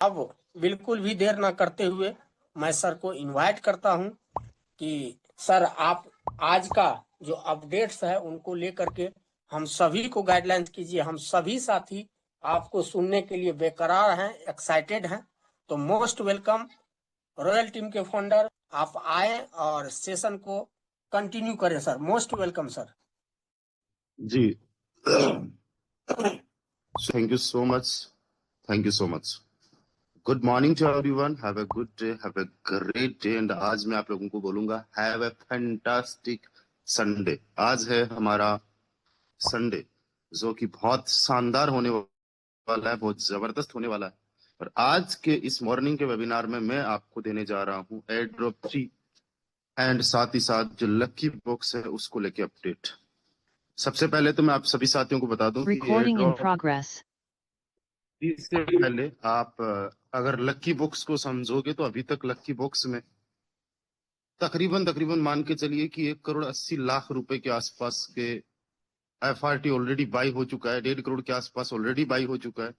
अब बिल्कुल भी देर ना करते हुए मैं सर को इनवाइट करता हूं कि सर आप आज का जो अपडेट्स है उनको लेकर के हम सभी को गाइडलाइंस कीजिए। हम सभी साथी आपको सुनने के लिए बेकरार हैं, एक्साइटेड हैं। तो मोस्ट वेलकम रॉयल टीम के फाउंडर, आप आए और सेशन को कंटिन्यू करें सर। Most welcome sir. जी, thank you so much. Thank you so much. Good morning to everyone. Have a good day. Have a great day. And आज मैं आप लोगों को बोलूंगा Have a fantastic Sunday. आज है हमारा संडे जो कि बहुत शानदार होने वाला है, बहुत जबरदस्त होने वाला है। और आज के इस मॉर्निंग के वेबिनार में मैं आपको देने जा रहा हूँ एयर ड्रॉप 3 एंड साथ ही साथ जो लकी बॉक्स है उसको लेके अपडेट। सबसे पहले तो मैं आप सभी साथियों को बता दूं कि एयर ड्रॉप इससे पहले आप अगर लक्की बॉक्स को समझोगे तो अभी तक लक्की बॉक्स में तकरीबन मान के चलिए कि 1,80,00,000 रुपए के आसपास के एफआरटी ऑलरेडी बाई हो चुका है। 1.5 करोड़ के आसपास ऑलरेडी बाई हो चुका है।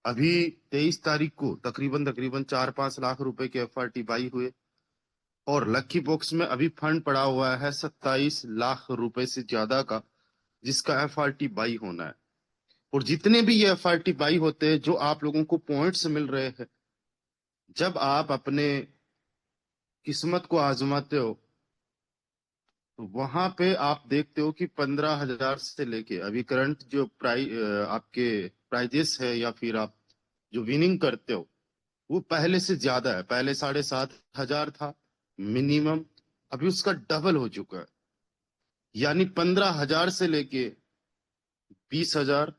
अभी 23 तारीख को तकरीबन 4-5 लाख रुपए के एफआरटी बाई हुए और लक्की बॉक्स में अभी फंड पड़ा हुआ है 27 लाख रुपए से ज्यादा का, जिसका एफआरटी बाई होना है। और जितने भी ये एफआरटी बाई होते हैं, जो आप लोगों को पॉइंट्स मिल रहे हैं, जब आप अपने किस्मत को आजमाते हो तो वहां पे आप देखते हो कि 15,000 से लेके अभी करंट जो आपके प्राइजेस है या फिर आप जो विनिंग करते हो वो पहले से ज्यादा है। पहले 7,500 था मिनिमम, अभी उसका डबल हो चुका है। यानी 15,000 से लेके 20,000,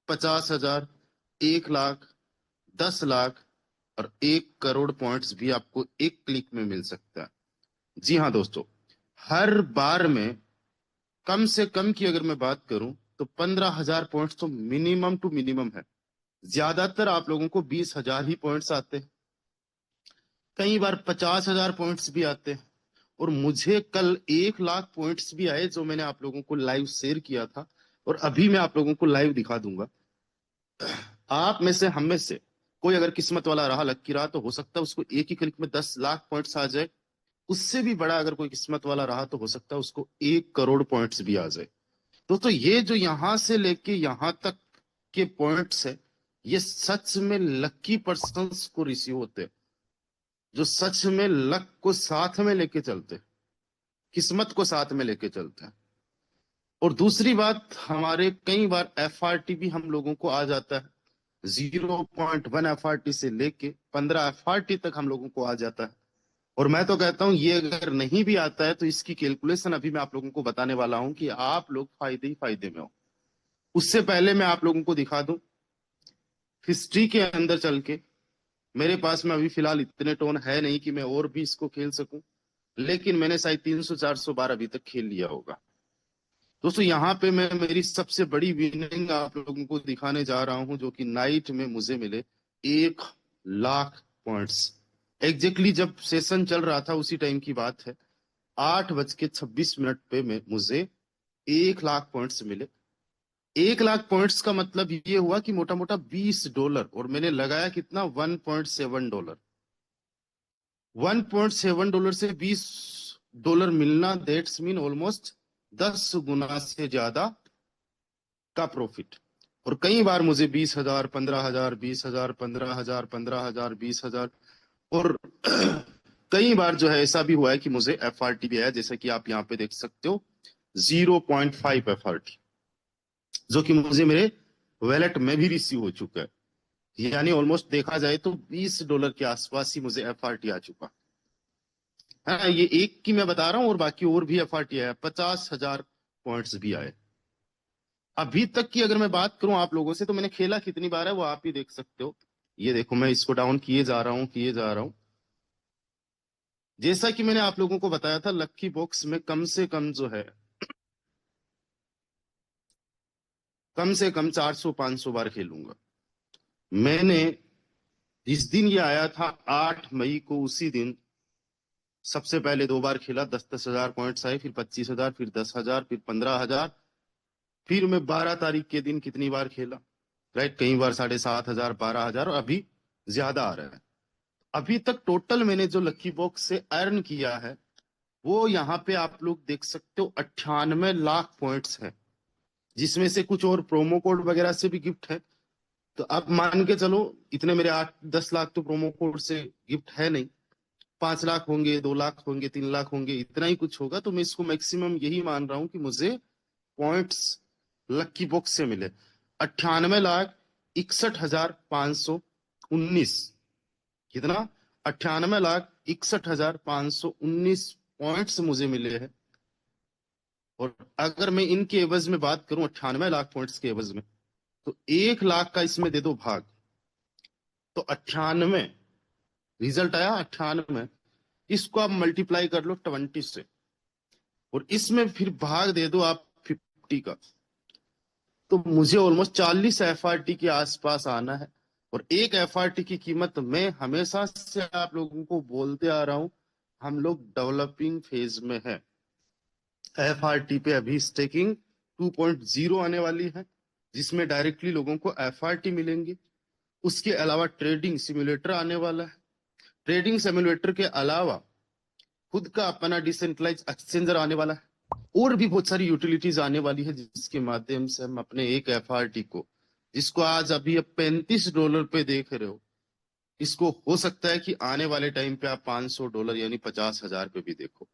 50,000, 1 लाख, 10 लाख और 1 करोड़ पॉइंट्स भी आपको एक क्लिक में मिल सकता है। जी हाँ दोस्तों, हर बार में कम से कम की अगर मैं बात करूं तो 15,000 पॉइंट्स तो मिनिमम टू मिनिमम है। ज्यादातर आप लोगों को 20,000 ही पॉइंट्स आते हैं, कई बार 50,000 पॉइंट्स भी आते हैं। और मुझे कल 1 लाख पॉइंट्स भी आए जो मैंने आप लोगों को लाइव शेयर किया था और अभी मैं आप लोगों को लाइव दिखा दूंगा। आप में से हम में से कोई अगर किस्मत वाला रहा, लक्की रहा, तो हो सकता है उसको एक ही क्लिक में 10 लाख पॉइंट्स आ जाए। उससे भी बड़ा अगर कोई किस्मत वाला रहा तो हो सकता है उसको 1 करोड़ पॉइंट्स भी आ जाए। दोस्तों, ये जो यहां से लेके यहां तक के पॉइंट्स है, ये सच में लक्की पर्संस को रिसीव होते हैं, जो सच में लक को साथ में लेके चलते हैं, किस्मत को साथ में लेके चलते हैं। और दूसरी बात, हमारे कई बार एफआरटी भी हम लोगों को आ जाता है। 0.1 एफआरटी से लेके 15 एफआरटी तक हम लोगों को आ जाता है। और मैं तो कहता हूं ये अगर नहीं भी आता है तो इसकी कैलकुलेशन अभी मैं आप लोगों को बताने वाला हूं कि आप लोग फायदे ही फायदे में हो। उससे पहले मैं आप लोगों को दिखा दूं हिस्ट्री के अंदर चल के। मेरे पास में अभी फिलहाल इतने टोन है नहीं कि मैं और भी इसको खेल सकूं, लेकिन मैंने शायद 300-400 बार अभी तक खेल लिया होगा। दोस्तों, यहाँ पे मैं मेरी सबसे बड़ी विनिंग आप लोगों को दिखाने जा रहा हूं, जो कि नाइट में मुझे मिले 1 लाख पॉइंट्स। एग्जैक्टली जब सेशन चल रहा था उसी टाइम की बात है, 8:26 पे मुझे 1 लाख पॉइंट्स मिले। 1 लाख पॉइंट्स का मतलब ये हुआ कि मोटा मोटा $20, और मैंने लगाया कितना, $1.7। $1.7 से $20 मिलना, दैट्स मीन ऑलमोस्ट 10 गुना से ज्यादा का प्रॉफिट। और कई बार मुझे 20,000, 15,000, 20,000, 15,000, 15,000, 20,000 और कई बार जो है ऐसा भी हुआ है कि मुझे एफआरटी भी आया, जैसे कि आप यहाँ पे देख सकते हो 0.5 एफआरटी, जो कि मुझे मेरे वैलेट में भी रिसीव हो चुका है। यानी ऑलमोस्ट देखा जाए तो $20 के आसपास ही मुझे एफआरटी आ चुका है। ये एक की मैं बता रहा हूं और बाकी और भी एफआरटी आया, 50,000 पॉइंट्स भी आए। अभी तक की अगर मैं बात करूं आप लोगों से, तो मैंने खेला कितनी बार है वो आप ही देख सकते हो। ये देखो, मैं इसको डाउन किए जा रहा हूं। जैसा कि मैंने आप लोगों को बताया था, लक्की बॉक्स में कम से कम जो है, कम से कम 400-500 बार खेलूंगा। मैंने जिस दिन ये आया था 8 मई को, उसी दिन सबसे पहले 2 बार खेला, 10-10 हजार पॉइंट्स आए, फिर 25,000, फिर 10,000, फिर 15,000। फिर मैं 12 तारीख के दिन कितनी बार खेला, राइट, कई बार 7,500, 12,000 और अभी ज्यादा आ रहा है। अभी तक टोटल मैंने जो लकी बॉक्स से अर्न किया है वो यहाँ पे आप लोग देख सकते हो 98 लाख पॉइंट्स है, जिसमें से कुछ और प्रोमो कोड वगैरह से भी गिफ्ट है। तो अब मान के चलो इतने मेरे 8-10 लाख तो प्रोमो कोड से गिफ्ट है नहीं, 5 लाख होंगे, 2 लाख होंगे, 3 लाख होंगे, इतना ही कुछ होगा। तो मैं इसको मैक्सिमम यही मान रहा हूं कि मुझे पॉइंट्स लक्की बॉक्स से मिले 98,61,519। कितना? 98,61,519 पॉइंट्स मुझे मिले हैं। और अगर मैं इनके एवज में बात करूं 98 लाख पॉइंट्स के एवज में, तो 1 लाख का इसमें दे दो भाग, तो 98 रिजल्ट आया 98। इसको आप मल्टीप्लाई कर लो 20 से, और इसमें फिर भाग दे दो आप 50 का, तो मुझे ऑलमोस्ट 40 FRT के आसपास आना है। और एक FRT की कीमत मैं हमेशा से आप लोगों को बोलते आ रहा हूं, हम लोग डेवलपिंग फेज में है। FRT पे अभी स्टेकिंग 2.0 आने वाली है, जिसमें डायरेक्टली लोगों को FRT मिलेंगे। उसके अलावा ट्रेडिंग सिमुलेटर आने वाला है। ट्रेडिंग सिमुलेटर के अलावा खुद का अपना डिसेंट्रलाइज एक्सचेंजर आने वाला है, और भी बहुत सारी यूटिलिटीज आने वाली है, जिसके माध्यम से हम अपने एक FRT को, जिसको आज अभी अब $35 पे देख रहे हो, इसको हो सकता है कि आने वाले टाइम पे आप $500 यानी 50,000 पे भी देखो।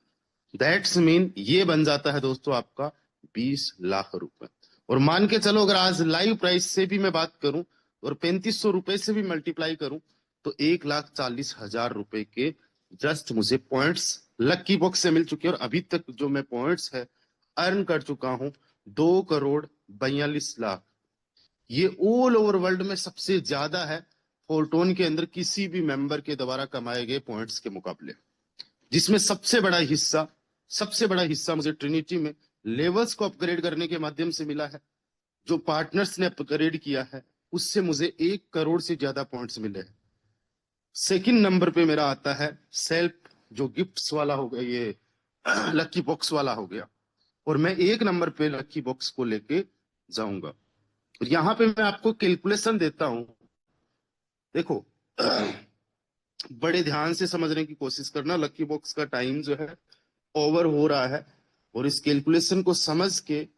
दैट्स मीन ये बन जाता है दोस्तों आपका 20 लाख रुपए। और मान के चलो अगर आज लाइव प्राइस से भी मैं बात करूं और ₹3500 से भी मल्टीप्लाई करूं, तो 1,40,000 के जस्ट मुझे पॉइंट्स लक्की बॉक्स से मिल चुके हैं। और अभी तक जो मैं पॉइंट्स है अर्न कर चुका हूं 2,42,00,000। ये ऑल ओवर वर्ल्ड में सबसे ज्यादा है फोर्टोन के अंदर किसी भी मेंबर के द्वारा कमाए गए पॉइंट्स के मुकाबले, जिसमें सबसे बड़ा हिस्सा मुझे ट्रिनिटी में लेवल्स को अपग्रेड करने के माध्यम से मिला है। जो पार्टनर्स ने अपग्रेड किया है उससे मुझे 1 करोड़ से ज्यादा पॉइंट्स मिले हैं। सेकंड नंबर पे मेरा आता है सेल्फ, जो गिफ्ट्स वाला हो गया, ये लक्की बॉक्स वाला हो गया। और मैं 1 नंबर पे लक्की बॉक्स को लेके जाऊंगा। और यहाँ पे मैं आपको कैलकुलेशन देता हूं, देखो बड़े ध्यान से समझने की कोशिश करना। लक्की बॉक्स का टाइम जो है ओवर हो रहा है, और इस कैलकुलेशन को समझ के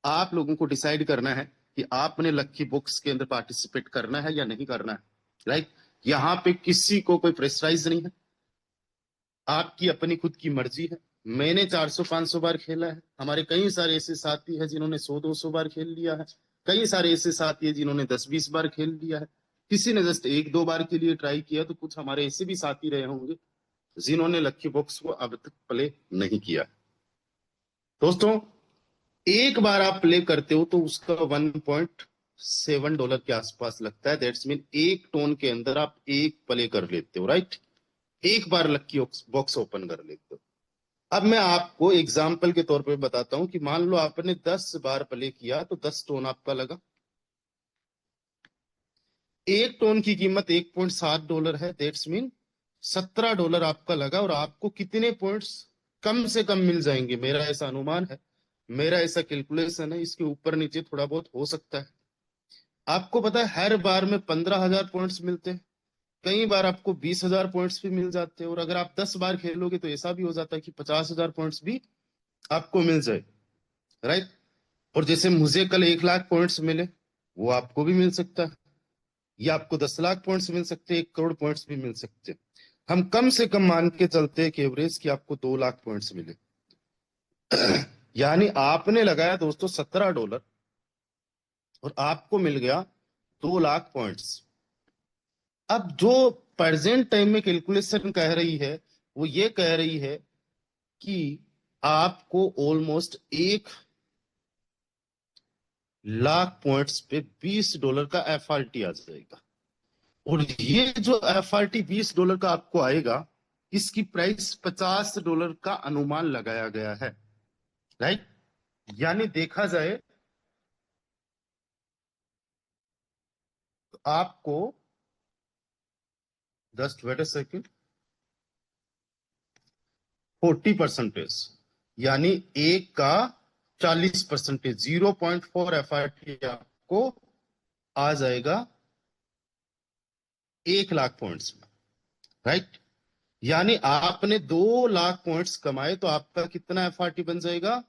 आप लोगों को डिसाइड करना है कि आपने लक्की बॉक्स के अंदर पार्टिसिपेट करना है या नहीं करना है। राइट? यहाँ पे किसी को कोई प्रेशराइज नहीं है, आपकी अपनी खुद की मर्जी है। मैंने 400-500 बार खेला है, हमारे कई सारे ऐसे साथी हैं जिन्होंने 100-200 बार खेल लिया है, कई सारे ऐसे साथी हैं जिन्होंने 10-20 बार खेल लिया है, किसी ने जस्ट 1-2 बार के लिए ट्राई किया। तो कुछ हमारे ऐसे भी साथी रहे होंगे जिन्होंने लक्की बॉक्स को अब तक प्ले नहीं किया। दोस्तों, एक बार आप प्ले करते हो तो उसका $1.7 के आसपास लगता है। दैट्स मीन एक टोन के अंदर आप एक प्ले कर लेते हो। राइट? एक बार लक्की बॉक्स ओपन कर लेते हो। अब मैं आपको एग्जाम्पल के तौर पे बताता हूं कि मान लो आपने 10 बार प्ले किया तो 10 टोन आपका लगा। एक टोन की कीमत $1.7 है। दैट्स मीन $17 आपका लगा। और आपको कितने पॉइंट्स कम से कम मिल जाएंगे, मेरा ऐसा अनुमान है, मेरा ऐसा कैलकुलेशन है, इसके ऊपर नीचे थोड़ा बहुत हो सकता है। आपको पता है हर बार में 15,000 पॉइंट्स मिलते हैं, कई बार आपको 20,000 पॉइंट्स भी मिल जाते हैं, और अगर आप 10 बार खेलोगे तो ऐसा भी हो जाता है कि 50,000 पॉइंट्स भी आपको मिल जाए। राइट? और जैसे मुझे कल 1 लाख पॉइंट्स मिले, वो आपको भी मिल सकता है, या आपको 10 लाख पॉइंट्स मिल सकते हैं, 1 करोड़ पॉइंट्स भी मिल सकते हैं। हम कम से कम मान के चलते हैं कि एवरेज कि आपको 2 लाख पॉइंट्स मिले। यानी आपने लगाया दोस्तों $17 और आपको मिल गया 2 लाख पॉइंट्स। अब जो प्रेजेंट टाइम में कैलकुलेशन कह रही है वो ये कह रही है कि आपको ऑलमोस्ट 1 लाख पॉइंट्स पे $20 का FRT आ जाएगा। और ये जो FRT $20 का आपको आएगा, इसकी प्राइस $50 का अनुमान लगाया गया है। राइट? यानी देखा जाए तो आपको, जस्ट वेट अ सेकेंड, 40%, यानी एक का 40%, 0.4 FRT आपको आ जाएगा 1 लाख पॉइंट्स में, राइट। यानी आपने 2 लाख पॉइंट्स कमाए तो आपका कितना एफआरटी बन जाएगा?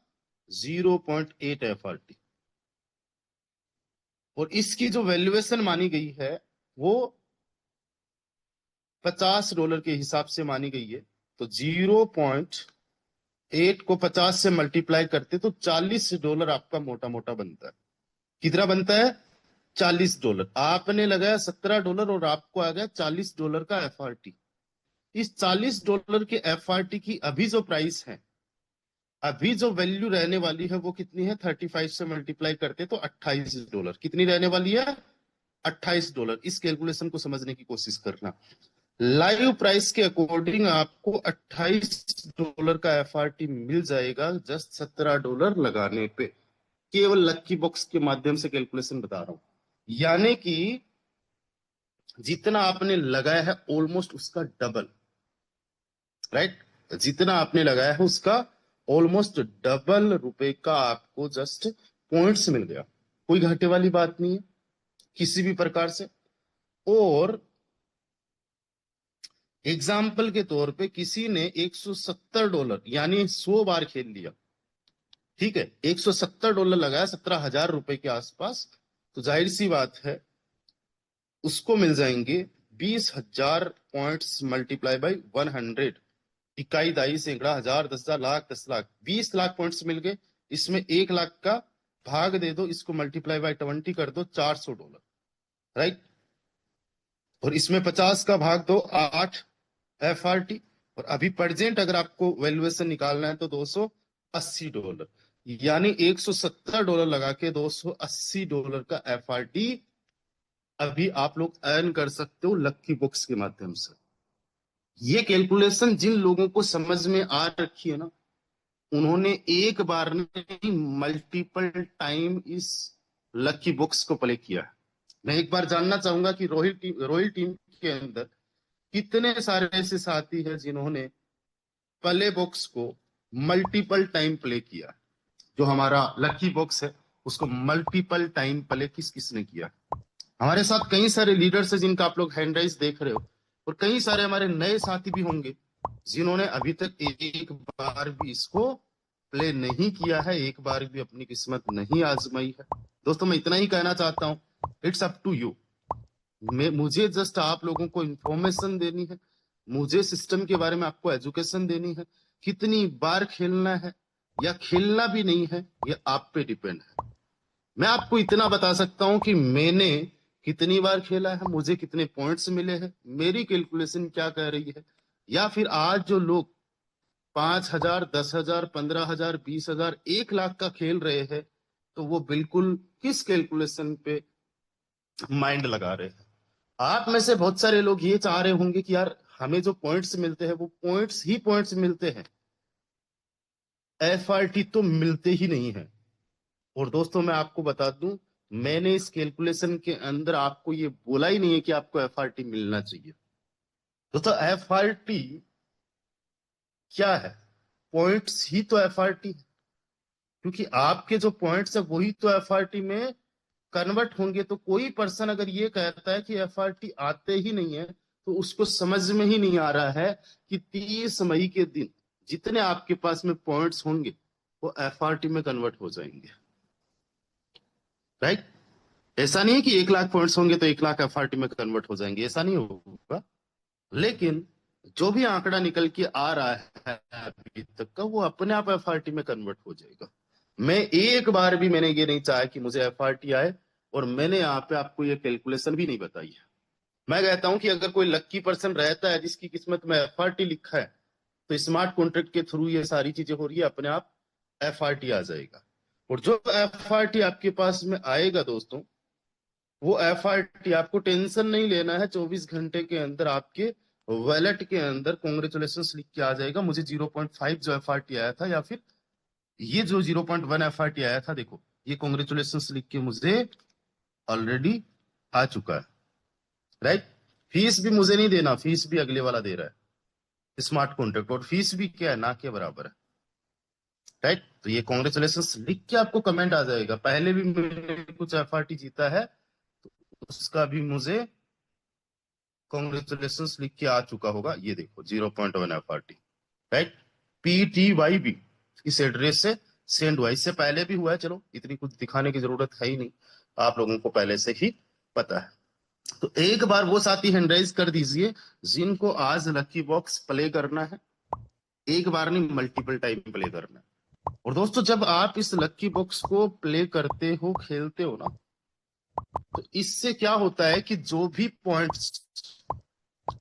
0.8 एफआरटी। और इसकी जो वैल्यूएशन मानी गई है वो $50 के हिसाब से मानी गई है। तो 0.8 को 50 से मल्टीप्लाई करते तो $40 आपका मोटा मोटा बनता है। कितना बनता है? $40। आपने लगाया $17 और आपको आ गया $40 का एफआरटी। इस $40 के एफआरटी की अभी जो प्राइस है, अभी जो वैल्यू रहने वाली है वो कितनी है? 35 से मल्टीप्लाई करते तो $28। कितनी रहने वाली है? $28। इस कैलकुलेशन को समझने की कोशिश करना। लाइव प्राइस के अकॉर्डिंग आपको $28 का एफआरटी मिल जाएगा जस्ट $17 लगाने पे। केवल लक्की बॉक्स के माध्यम से कैलकुलेशन बता रहा हूं। यानी कि जितना आपने लगाया है ऑलमोस्ट उसका डबल, राइट। जितना आपने लगाया है उसका ऑलमोस्ट डबल रुपए का आपको जस्ट पॉइंट्स मिल गया। कोई घाटे वाली बात नहीं है किसी भी प्रकार से। और एग्जाम्पल के तौर पे किसी ने $170 यानी 100 बार खेल लिया, ठीक है, $170 लगाया, 17,000 के आसपास, तो जाहिर सी बात है उसको मिल जाएंगे 20,000 पॉइंट्स मल्टीप्लाई बाई 100। इकाई, दाई, सैकड़ा, हजार, 10,000, लाख, 10 लाख, 20 लाख पॉइंट्स मिल गए। इसमें 1 लाख का भाग दे दो, इसको मल्टीप्लाई बाई 20 कर दो, $400, राइट। और इसमें 50 का भाग दो, 8 एफआरटी। और अभी प्रेजेंट अगर आपको वैल्यूएशन निकालना है तो $280। यानी $170 लगा के $280 का एफआरटी अभी आप लोग अर्न कर सकते हो लक्की बुक्स के माध्यम से। ये कैलकुलेशन जिन लोगों को समझ में आ रखी है ना, उन्होंने एक बार नहीं मल्टीपल टाइम इस लक्की बुक्स को प्ले किया है। मैं एक बार जानना चाहूंगा कि रॉयल टीम के अंदर कितने सारे ऐसे साथी हैं जिन्होंने प्ले बॉक्स को मल्टीपल टाइम प्ले किया। जो हमारा लकी बॉक्स है उसको मल्टीपल टाइम प्ले किस किसने किया। हमारे साथ कई सारे लीडर्स हैं जिनका आप लोग हैंड राइज देख रहे हो, और कई सारे हमारे नए साथी भी होंगे जिन्होंने अभी तक एक बार भी इसको प्ले नहीं किया है, एक बार भी अपनी किस्मत नहीं आजमाई है। दोस्तों मैं इतना ही कहना चाहता हूं, इट्स अप टू यू। मुझे जस्ट आप लोगों को इंफॉर्मेशन देनी है, मुझे सिस्टम के बारे में आपको एजुकेशन देनी है। कितनी बार खेलना है या खेलना भी नहीं है ये आप पे डिपेंड है। मैं आपको इतना बता सकता हूं कि मैंने कितनी बार खेला है, मुझे कितने पॉइंट्स मिले हैं, मेरी कैलकुलेशन क्या कह रही है। या फिर आज जो लोग 5,000, 10,000, 15,000, 20,000, 1 लाख का खेल रहे हैं, तो वो बिल्कुल किस कैलकुलेशन पे माइंड लगा रहे हैं। आप में से बहुत सारे लोग ये चाह रहे होंगे कि यार हमें जो पॉइंट्स मिलते हैं वो पॉइंट्स ही पॉइंट्स मिलते हैं, एफआरटी तो मिलते ही नहीं है। और दोस्तों मैं आपको बता दूं, मैंने इस कैलकुलेशन के अंदर आपको ये बोला ही नहीं है कि आपको एफआरटी मिलना चाहिए। दोस्तों एफआरटी क्या है? पॉइंट्स ही तो एफआरटी है, क्योंकि आपके जो पॉइंट्स है वही तो एफआरटी में कन्वर्ट होंगे। तो कोई पर्सन अगर ये कहता है कि एफआरटी आते ही नहीं है तो उसको समझ में ही नहीं आ रहा है कि 30 मई के दिन जितने आपके पास में पॉइंट्स होंगे वो एफआरटी में कन्वर्ट हो जाएंगे, राइट। ऐसा नहीं है कि 1 लाख पॉइंट्स होंगे तो 1 लाख एफआरटी में कन्वर्ट हो जाएंगे, ऐसा नहीं होगा। लेकिन जो भी आंकड़ा निकल के आ रहा है अभी तक का वो अपने आप एफआरटी में कन्वर्ट हो जाएगा। मैं एक बार भी मैंने ये नहीं चाहा कि मुझे एफआरटी आए, और मैंने यहाँ पे आपको ये कैलकुलेशन भी नहीं बताई है। मैं कहता हूं कि अगर कोई लक्की पर्सन रहता है जिसकी किस्मत में एफआरटी लिखा है तो स्मार्ट कॉन्ट्रैक्ट के थ्रू ये सारी चीजें हो रही है, अपने आप एफआरटी आ जाएगा। और जो एफआरटी आपके पास में आएगा दोस्तों, वो एफआरटी आपको टेंशन नहीं लेना है, 24 घंटे के अंदर आपके वॉलेट के अंदर कॉन्ग्रेचुलेशन लिख के आ जाएगा। मुझे 0.5 जो एफआरटी आया था, या फिर ये जो 0.1 एफआरटी आया था, देखो ये कॉन्ग्रेचुलेशन लिख के मुझे ऑलरेडी आ चुका है, राइट। फीस भी मुझे नहीं देना, फीस भी अगले वाला दे रहा है स्मार्ट कॉन्ट्रैक्ट, और फीस भी क्या है, ना के बराबर है, राइट। तो ये कॉन्ग्रेचुलेशन लिख के आपको कमेंट आ जाएगा। पहले भी मैंने कुछ एफआरटी जीता है तो उसका भी मुझे कॉन्ग्रेचुलेशन लिख के आ चुका होगा, ये देखो 0.1 FRT, राइट। PTY भी इस एड्रेस से सेंड हुआ, इससे पहले भी हुआ है, चलो इतनी कुछ दिखाने की जरूरत है ही नहीं, आप लोगों को पहले से ही पता है। तो एक बार वो साथी हैंड राइज कर दीजिए जिनको आज लकी बॉक्स प्ले करना है, एक बार नहीं मल्टीपल टाइम प्ले करना है। और दोस्तों जब आप इस लकी बॉक्स को प्ले करते हो, खेलते हो ना, तो इससे क्या होता है कि जो भी पॉइंट्स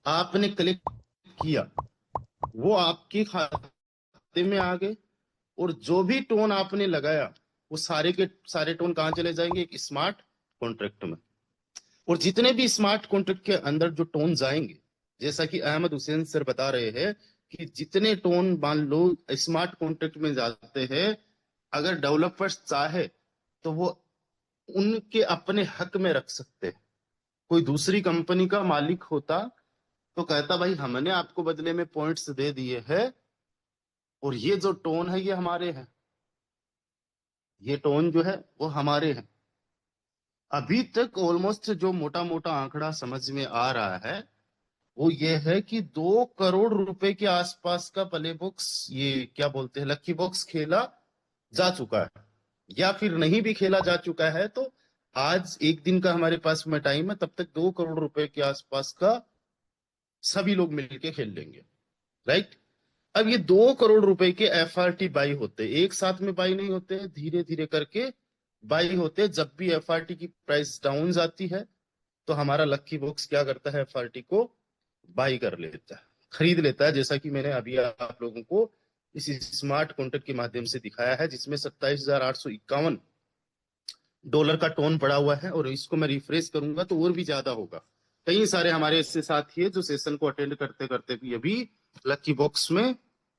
आपने कलेक्ट किया वो आपके खाते में आ गए, और जो भी टोन आपने लगाया वो सारे के सारे टोन कहां चले जाएंगे, एक स्मार्ट कॉन्ट्रैक्ट में। और जितने भी स्मार्ट कॉन्ट्रैक्ट के अंदर जो टोन जाएंगे, जैसा कि अहमद हुसैन सर बता रहे हैं कि जितने टोन मान लो स्मार्ट कॉन्ट्रैक्ट में जाते हैं, अगर डेवलपर्स चाहे तो वो उनके अपने हक में रख सकते हैं। कोई दूसरी कंपनी का मालिक होता तो कहता भाई हमने आपको बदले में पॉइंट्स दे दिए हैं और ये जो टोन है ये हमारे हैं, ये टोन जो है वो हमारे हैं। अभी तक ऑलमोस्ट जो मोटा मोटा आंकड़ा समझ में आ रहा है वो ये है कि 2 करोड़ रुपए के आसपास का प्ले बॉक्स, ये क्या बोलते हैं, लकी बॉक्स खेला जा चुका है, या फिर नहीं भी खेला जा चुका है तो आज एक दिन का हमारे पास में टाइम है, तब तक 2 करोड़ रुपए के आसपास का सभी लोग मिलके खेल लेंगे, राइट। अब ये 2 करोड़ रुपए के FRT बाई होते, एक साथ में बाई नहीं होते, धीरे धीरे करके बाई होते। जब भी FRT की प्राइस डाउन जाती है तो हमारा लक्की बॉक्स क्या करता है, FRT को बाई कर लेता है, खरीद लेता है, जैसा कि मैंने अभी आप लोगों को इस स्मार्ट कॉन्ट्रैक्ट के माध्यम से दिखाया है, जिसमें $27,851 का टोन पड़ा हुआ है। और इसको मैं रिफ्रेश करूंगा तो और भी ज्यादा होगा। कई सारे हमारे ऐसे साथी है जो सेशन को अटेंड करते करते भी अभी लकी बॉक्स में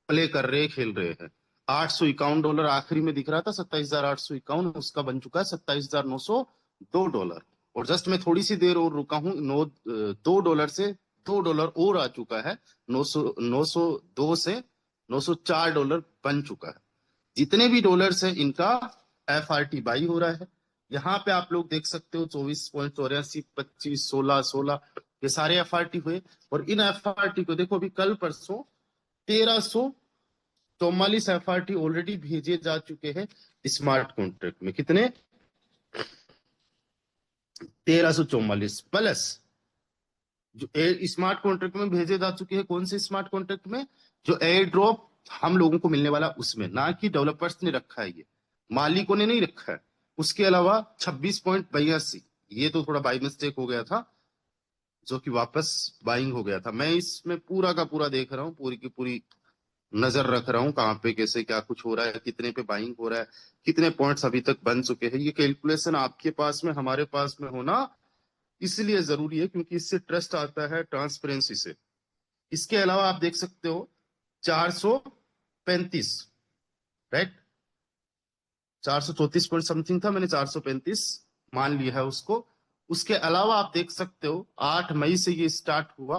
प्ले कर रहे, खेल रहे हैं। $851 आखिरी में दिख रहा था, 27,851, उसका बन चुका है $27,902। और जस्ट मैं थोड़ी सी देर और रुका हूं, $2 से $2 और आ चुका है, 902 से $904 बन चुका है। जितने भी डॉलर्स है इनका FRT बाई हो रहा है। यहाँ पे आप लोग देख सकते हो 24.84, 25, 16 ये सारे FRT हुए। और इन FRT को देखो, अभी कल परसों 1344 FRT ऑलरेडी भेजे जा चुके हैं स्मार्ट कॉन्ट्रैक्ट में। कितने? 1344 प्लस जो स्मार्ट कॉन्ट्रैक्ट में भेजे जा चुके हैं। कौन से स्मार्ट कॉन्ट्रैक्ट में? जो एयर ड्रॉप हम लोगों को मिलने वाला उसमें, ना कि डेवलपर्स ने रखा है, ये मालिकों ने नहीं रखा है। उसके अलावा 26.82, ये तो थोड़ा बाई मिस्टेक हो गया था, जो कि वापस बाइंग हो गया था। मैं इसमें पूरा का पूरा देख रहा हूँ, पूरी की पूरी नजर रख रहा हूँ कहाँ पे कैसे क्या कुछ हो रहा है, कितने पे बाइंग हो रहा है, कितने पॉइंट्स अभी तक बन चुके हैं। ये कैलकुलेशन आपके पास में, हमारे पास में होना इसलिए जरूरी है क्योंकि इससे ट्रस्ट आता है, ट्रांसपेरेंसी से। इसके अलावा आप देख सकते हो 435, राइट, 434 पॉइंट समथिंग था, मैंने 435 मान लिया है उसको। उसके अलावा आप देख सकते हो 8 मई से ये स्टार्ट हुआ,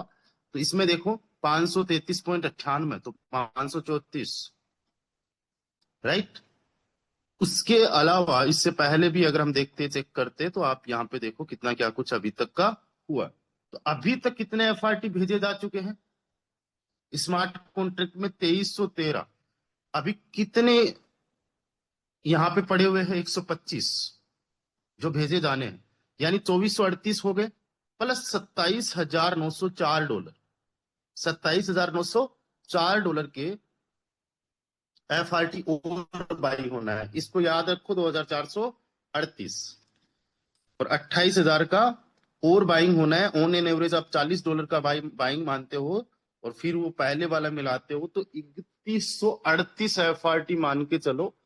तो इसमें देखो 533.98, तो 534, राइट। उसके अलावा इससे पहले भी अगर हम देखते चेक करते तो आप यहाँ पे देखो कितना क्या कुछ अभी तक का हुआ। तो अभी तक कितने FRT भेजे जा चुके हैं स्मार्ट कॉन्ट्रैक्ट में? 2313। अभी कितने यहाँ पे पड़े हुए हैं? 125 जो भेजे जाने हैं, यानी 2438 हो गए, प्लस $27,904, $27,904 के FRT और बाई होना है। इसको याद रखो, 2438 और 28,000 का और बाइंग होना है। ऑन एन एवरेज आप $40 का बाइंग मानते हो और फिर वो पहले वाला मिलाते हो तो 3138 FRT मान के चलो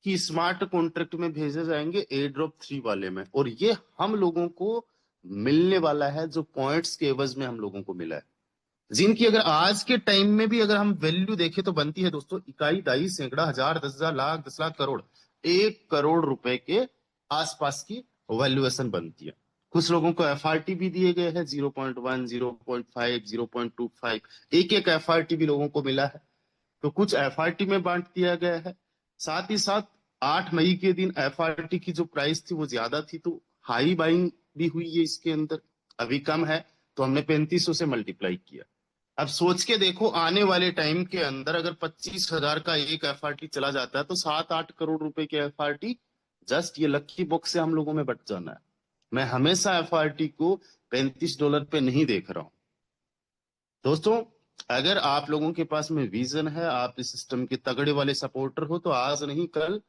कि स्मार्ट कॉन्ट्रैक्ट में भेजे जाएंगे एयर ड्रॉप 3 वाले में। और ये हम लोगों को मिलने वाला है जो पॉइंट्स के एवज में हम लोगों को मिला है, जिनकी अगर आज के टाइम में भी अगर हम वैल्यू देखें तो बनती है दोस्तों इकाई, दाई, सैकड़ा, हजार, 10,000, लाख, 10 लाख, करोड़। 1 करोड़ रुपए के आसपास की वैल्यूएशन बनती है। कुछ लोगों को FRT भी दिए गए हैं 0.1, 0.5, 0.25, एक एक FRT भी लोगों को मिला है, तो कुछ FRT में बांट दिया गया है। साथ ही साथ 8 मई के दिन FRT की जो प्राइस थी वो ज्यादा थी, तो हाई बाइंग भी हुई है इसके अंदर। अभी कम है तो हमने 3500 से मल्टीप्लाई किया। अब सोच के देखो, आने वाले टाइम के अंदर अगर 25,000 का एक एफआरटी चला जाता है तो 7-8 करोड़ रुपए के एफआरटी जस्ट ये लकी बॉक्स से हम लोगों में बच जाना है। मैं हमेशा एफआरटी को $35 पे नहीं देख रहा हूं। दोस्तों, अगर आप लोगों के पास में विजन है, आप इस सिस्टम के तगड़े वाले सपोर्टर हो, तो आज नहीं कल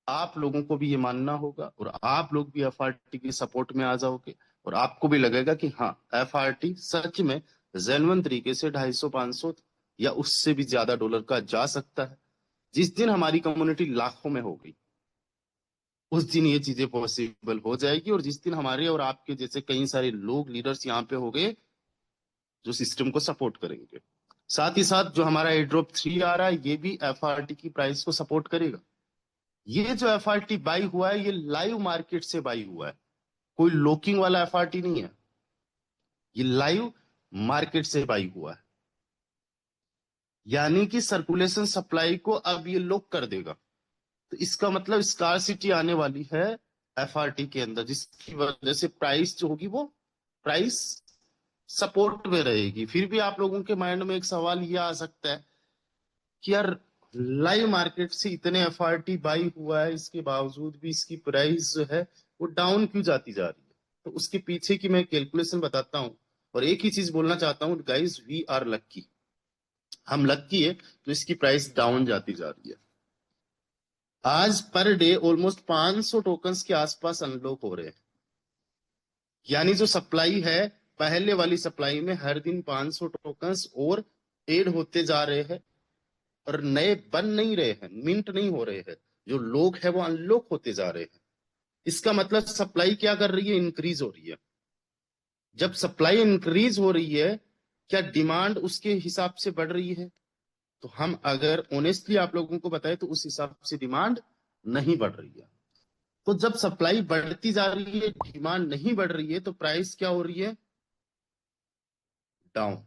आप लोगों को भी ये मानना होगा और आप लोग भी एफआरटी के सपोर्ट में आ जाओगे और आपको भी लगेगा कि हाँ, एफआरटी सच में जेन्युइन तरीके से 250-500 या उससे भी ज्यादा डॉलर का जा सकता है। जिस दिन हमारी कम्युनिटी लाखों में हो गई, उस दिन ये चीजें पॉसिबल हो जाएगी। और जिस दिन हमारे और आपके जैसे कई सारे लोग लीडर्स यहाँ पे हो गए जो सिस्टम को सपोर्ट करेंगे, साथ ही साथ जो हमारा एड्रॉप 3 आ रहा है, ये भी एफआरटी की प्राइस को सपोर्ट करेगा। ये जो एफआरटी बाई हुआ है, ये लाइव मार्केट से बाई हुआ है, कोई लोकिंग वाला एफआरटी नहीं है, ये लाइव मार्केट से बाई हुआ है। यानी कि सर्कुलेशन सप्लाई को अब ये लॉक कर देगा। तो इसका मतलब स्कार्सिटी आने वाली है एफआरटी के अंदर, जिसकी वजह से प्राइस जो होगी वो प्राइस सपोर्ट में रहेगी। फिर भी आप लोगों के माइंड में एक सवाल ये आ सकता है कि यार, लाइव मार्केट से इतने एफआरटी बाई हुआ है, इसके बावजूद भी इसकी प्राइस जो है वो डाउन क्यों जाती जा रही है? तो उसके पीछे की मैं कैलकुलेशन बताता हूं और एक ही चीज बोलना चाहता हूं, गाइस, वी आर लक्की। हम लक्की है तो इसकी प्राइस डाउन जाती जा रही है। आज पर डे ऑलमोस्ट 500 टोकन्स के आसपास अनलॉक हो रहे हैं। यानी जो सप्लाई है, पहले वाली सप्लाई में हर दिन 500 टोकन्स और एड होते जा रहे हैं और नए बन नहीं रहे हैं, मिंट नहीं हो रहे हैं। जो लोग हैं वो अनलॉक होते जा रहे हैं। इसका मतलब सप्लाई क्या कर रही है? इंक्रीज हो रही है। जब सप्लाई इंक्रीज हो रही है, क्या डिमांड उसके हिसाब से बढ़ रही है? तो हम अगर ऑनेस्टली आप लोगों को बताएं तो उस हिसाब से डिमांड नहीं बढ़ रही है। तो जब सप्लाई बढ़ती जा रही है, डिमांड नहीं बढ़ रही है, तो प्राइस क्या हो रही है? डाउन।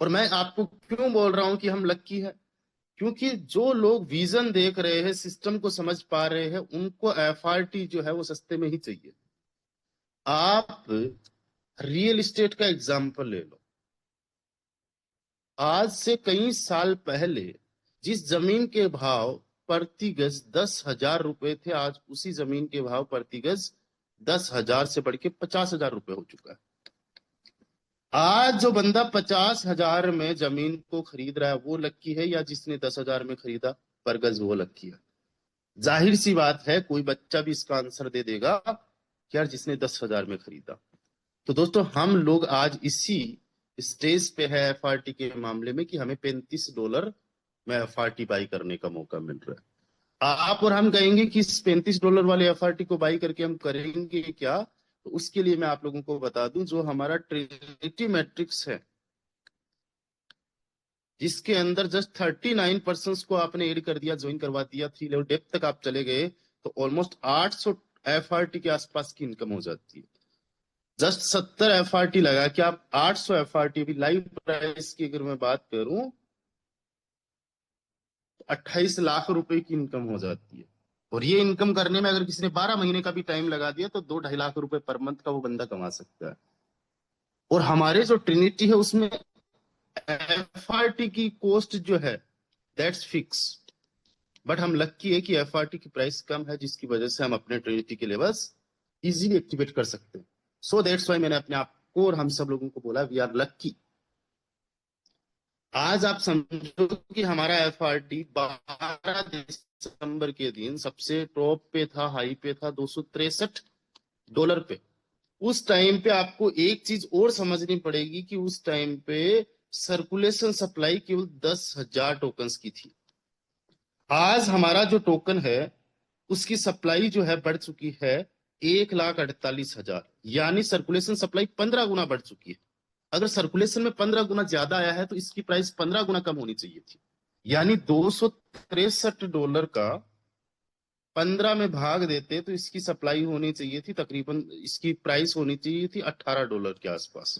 और मैं आपको क्यों बोल रहा हूं कि हम लक्की है? क्योंकि जो लोग विजन देख रहे हैं, सिस्टम को समझ पा रहे हैं, उनको एफआरटी जो है वो सस्ते में ही चाहिए। आप रियल एस्टेट का एग्जांपल ले लो। आज से कई साल पहले जिस जमीन के भाव प्रति गज 10,000 रुपए थे, आज उसी जमीन के भाव प्रति गज 10,000 से बढ़ के 50,000 रुपए हो चुका है। आज जो बंदा 50,000 में जमीन को खरीद रहा है वो लक्की है, या जिसने 10,000 में खरीदा पर गज वो लक्की है? जाहिर सी बात है, कोई बच्चा भी इसका आंसर दे देगा कि यार जिसने 10,000 में खरीदा। तो दोस्तों, हम लोग आज इसी स्टेज पे है एफआरटी के मामले में कि हमें $35 में एफआरटी बाई करने का मौका मिल रहा है। आप और हम कहेंगे कि इस $35 वाले एफआरटी को बाई करके हम करेंगे क्या? तो उसके लिए मैं आप लोगों को बता दूं, जो हमारा ट्रिनिटी मैट्रिक्स है, जिसके अंदर जस्ट 39% को आपने ऐड कर दिया, ज्वाइन करवा दिया, 3 लेवल डेप्थ तक आप चले गए, तो ऑलमोस्ट 800 एफआरटी के आसपास की इनकम हो जाती है। जस्ट 70 एफआरटी लगा कि आप 800 एफआरटी भी लाइव प्राइस की अगर मैं बात करूं तो 28 लाख रुपए की इनकम हो जाती है। और ये इनकम करने में अगर किसी ने 12 महीने का भी टाइम लगा दिया तो 2-2.5 लाख रुपए पर मंथ का वो बंदा कमा सकता है। और हमारे जो ट्रिनिटी है उसमें एफआरटी की कॉस्ट जो है दैट्स फिक्स, बट हम लकी है कि एफआरटी की प्राइस कम है, जिसकी वजह से हम अपने ट्रिनिटी के लेवल्स इजीली एक्टिवेट कर सकते हैं। सो दैट्स वाई मैंने अपने आप को और हम सब लोगों को बोला वी आर लकी। आज आप समझो कि हमारा एफआरटी 12 दिसंबर के दिन सबसे टॉप पे था, हाई पे था $263 पे। उस टाइम पे आपको एक चीज और समझनी पड़ेगी कि उस टाइम पे सर्कुलेशन सप्लाई केवल 10,000 टोकन्स की थी। आज हमारा जो टोकन है उसकी सप्लाई जो है बढ़ चुकी है 1,48,000, यानी सर्कुलेशन सप्लाई 15 गुना बढ़ चुकी है। अगर सर्कुलेशन में 15 गुना ज्यादा आया है तो इसकी प्राइस 15 गुना कम होनी चाहिए थी। यानी $263 का 15 में भाग देते तो इसकी सप्लाई होनी चाहिए थी तकरीबन, इसकी प्राइस होनी चाहिए थी $18 के आसपास।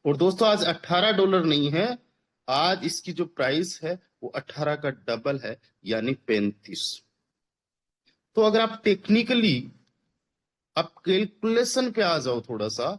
और दोस्तों, आज $18 नहीं है, आज इसकी जो प्राइस है वो 18 का डबल है, यानी 35। तो अगर आप टेक्निकली आप कैलकुलेशन पे आ जाओ थोड़ा सा,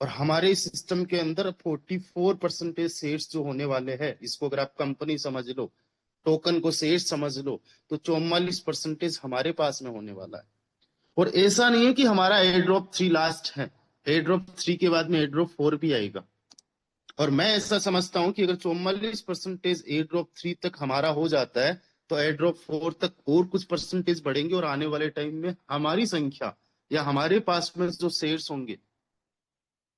और हमारे इस सिस्टम के अंदर 44% शेयर्स जो होने वाले हैं, इसको अगर आप कंपनी समझ लो, टोकन को शेयर्स समझ लो, तो 44% हमारे पास में होने वाला है। और ऐसा नहीं है कि हमारा एयर ड्रॉप 3 लास्ट है, एयर ड्रॉप 3 के बाद में एयर ड्रॉप 4 भी आएगा। और मैं ऐसा समझता हूं कि अगर 44% एयर ड्रॉप 3 तक हमारा हो जाता है, तो एयर ड्रॉप 4 तक और कुछ परसेंटेज बढ़ेंगे, और आने वाले टाइम में हमारी संख्या या हमारे पास में जो शेयर्स होंगे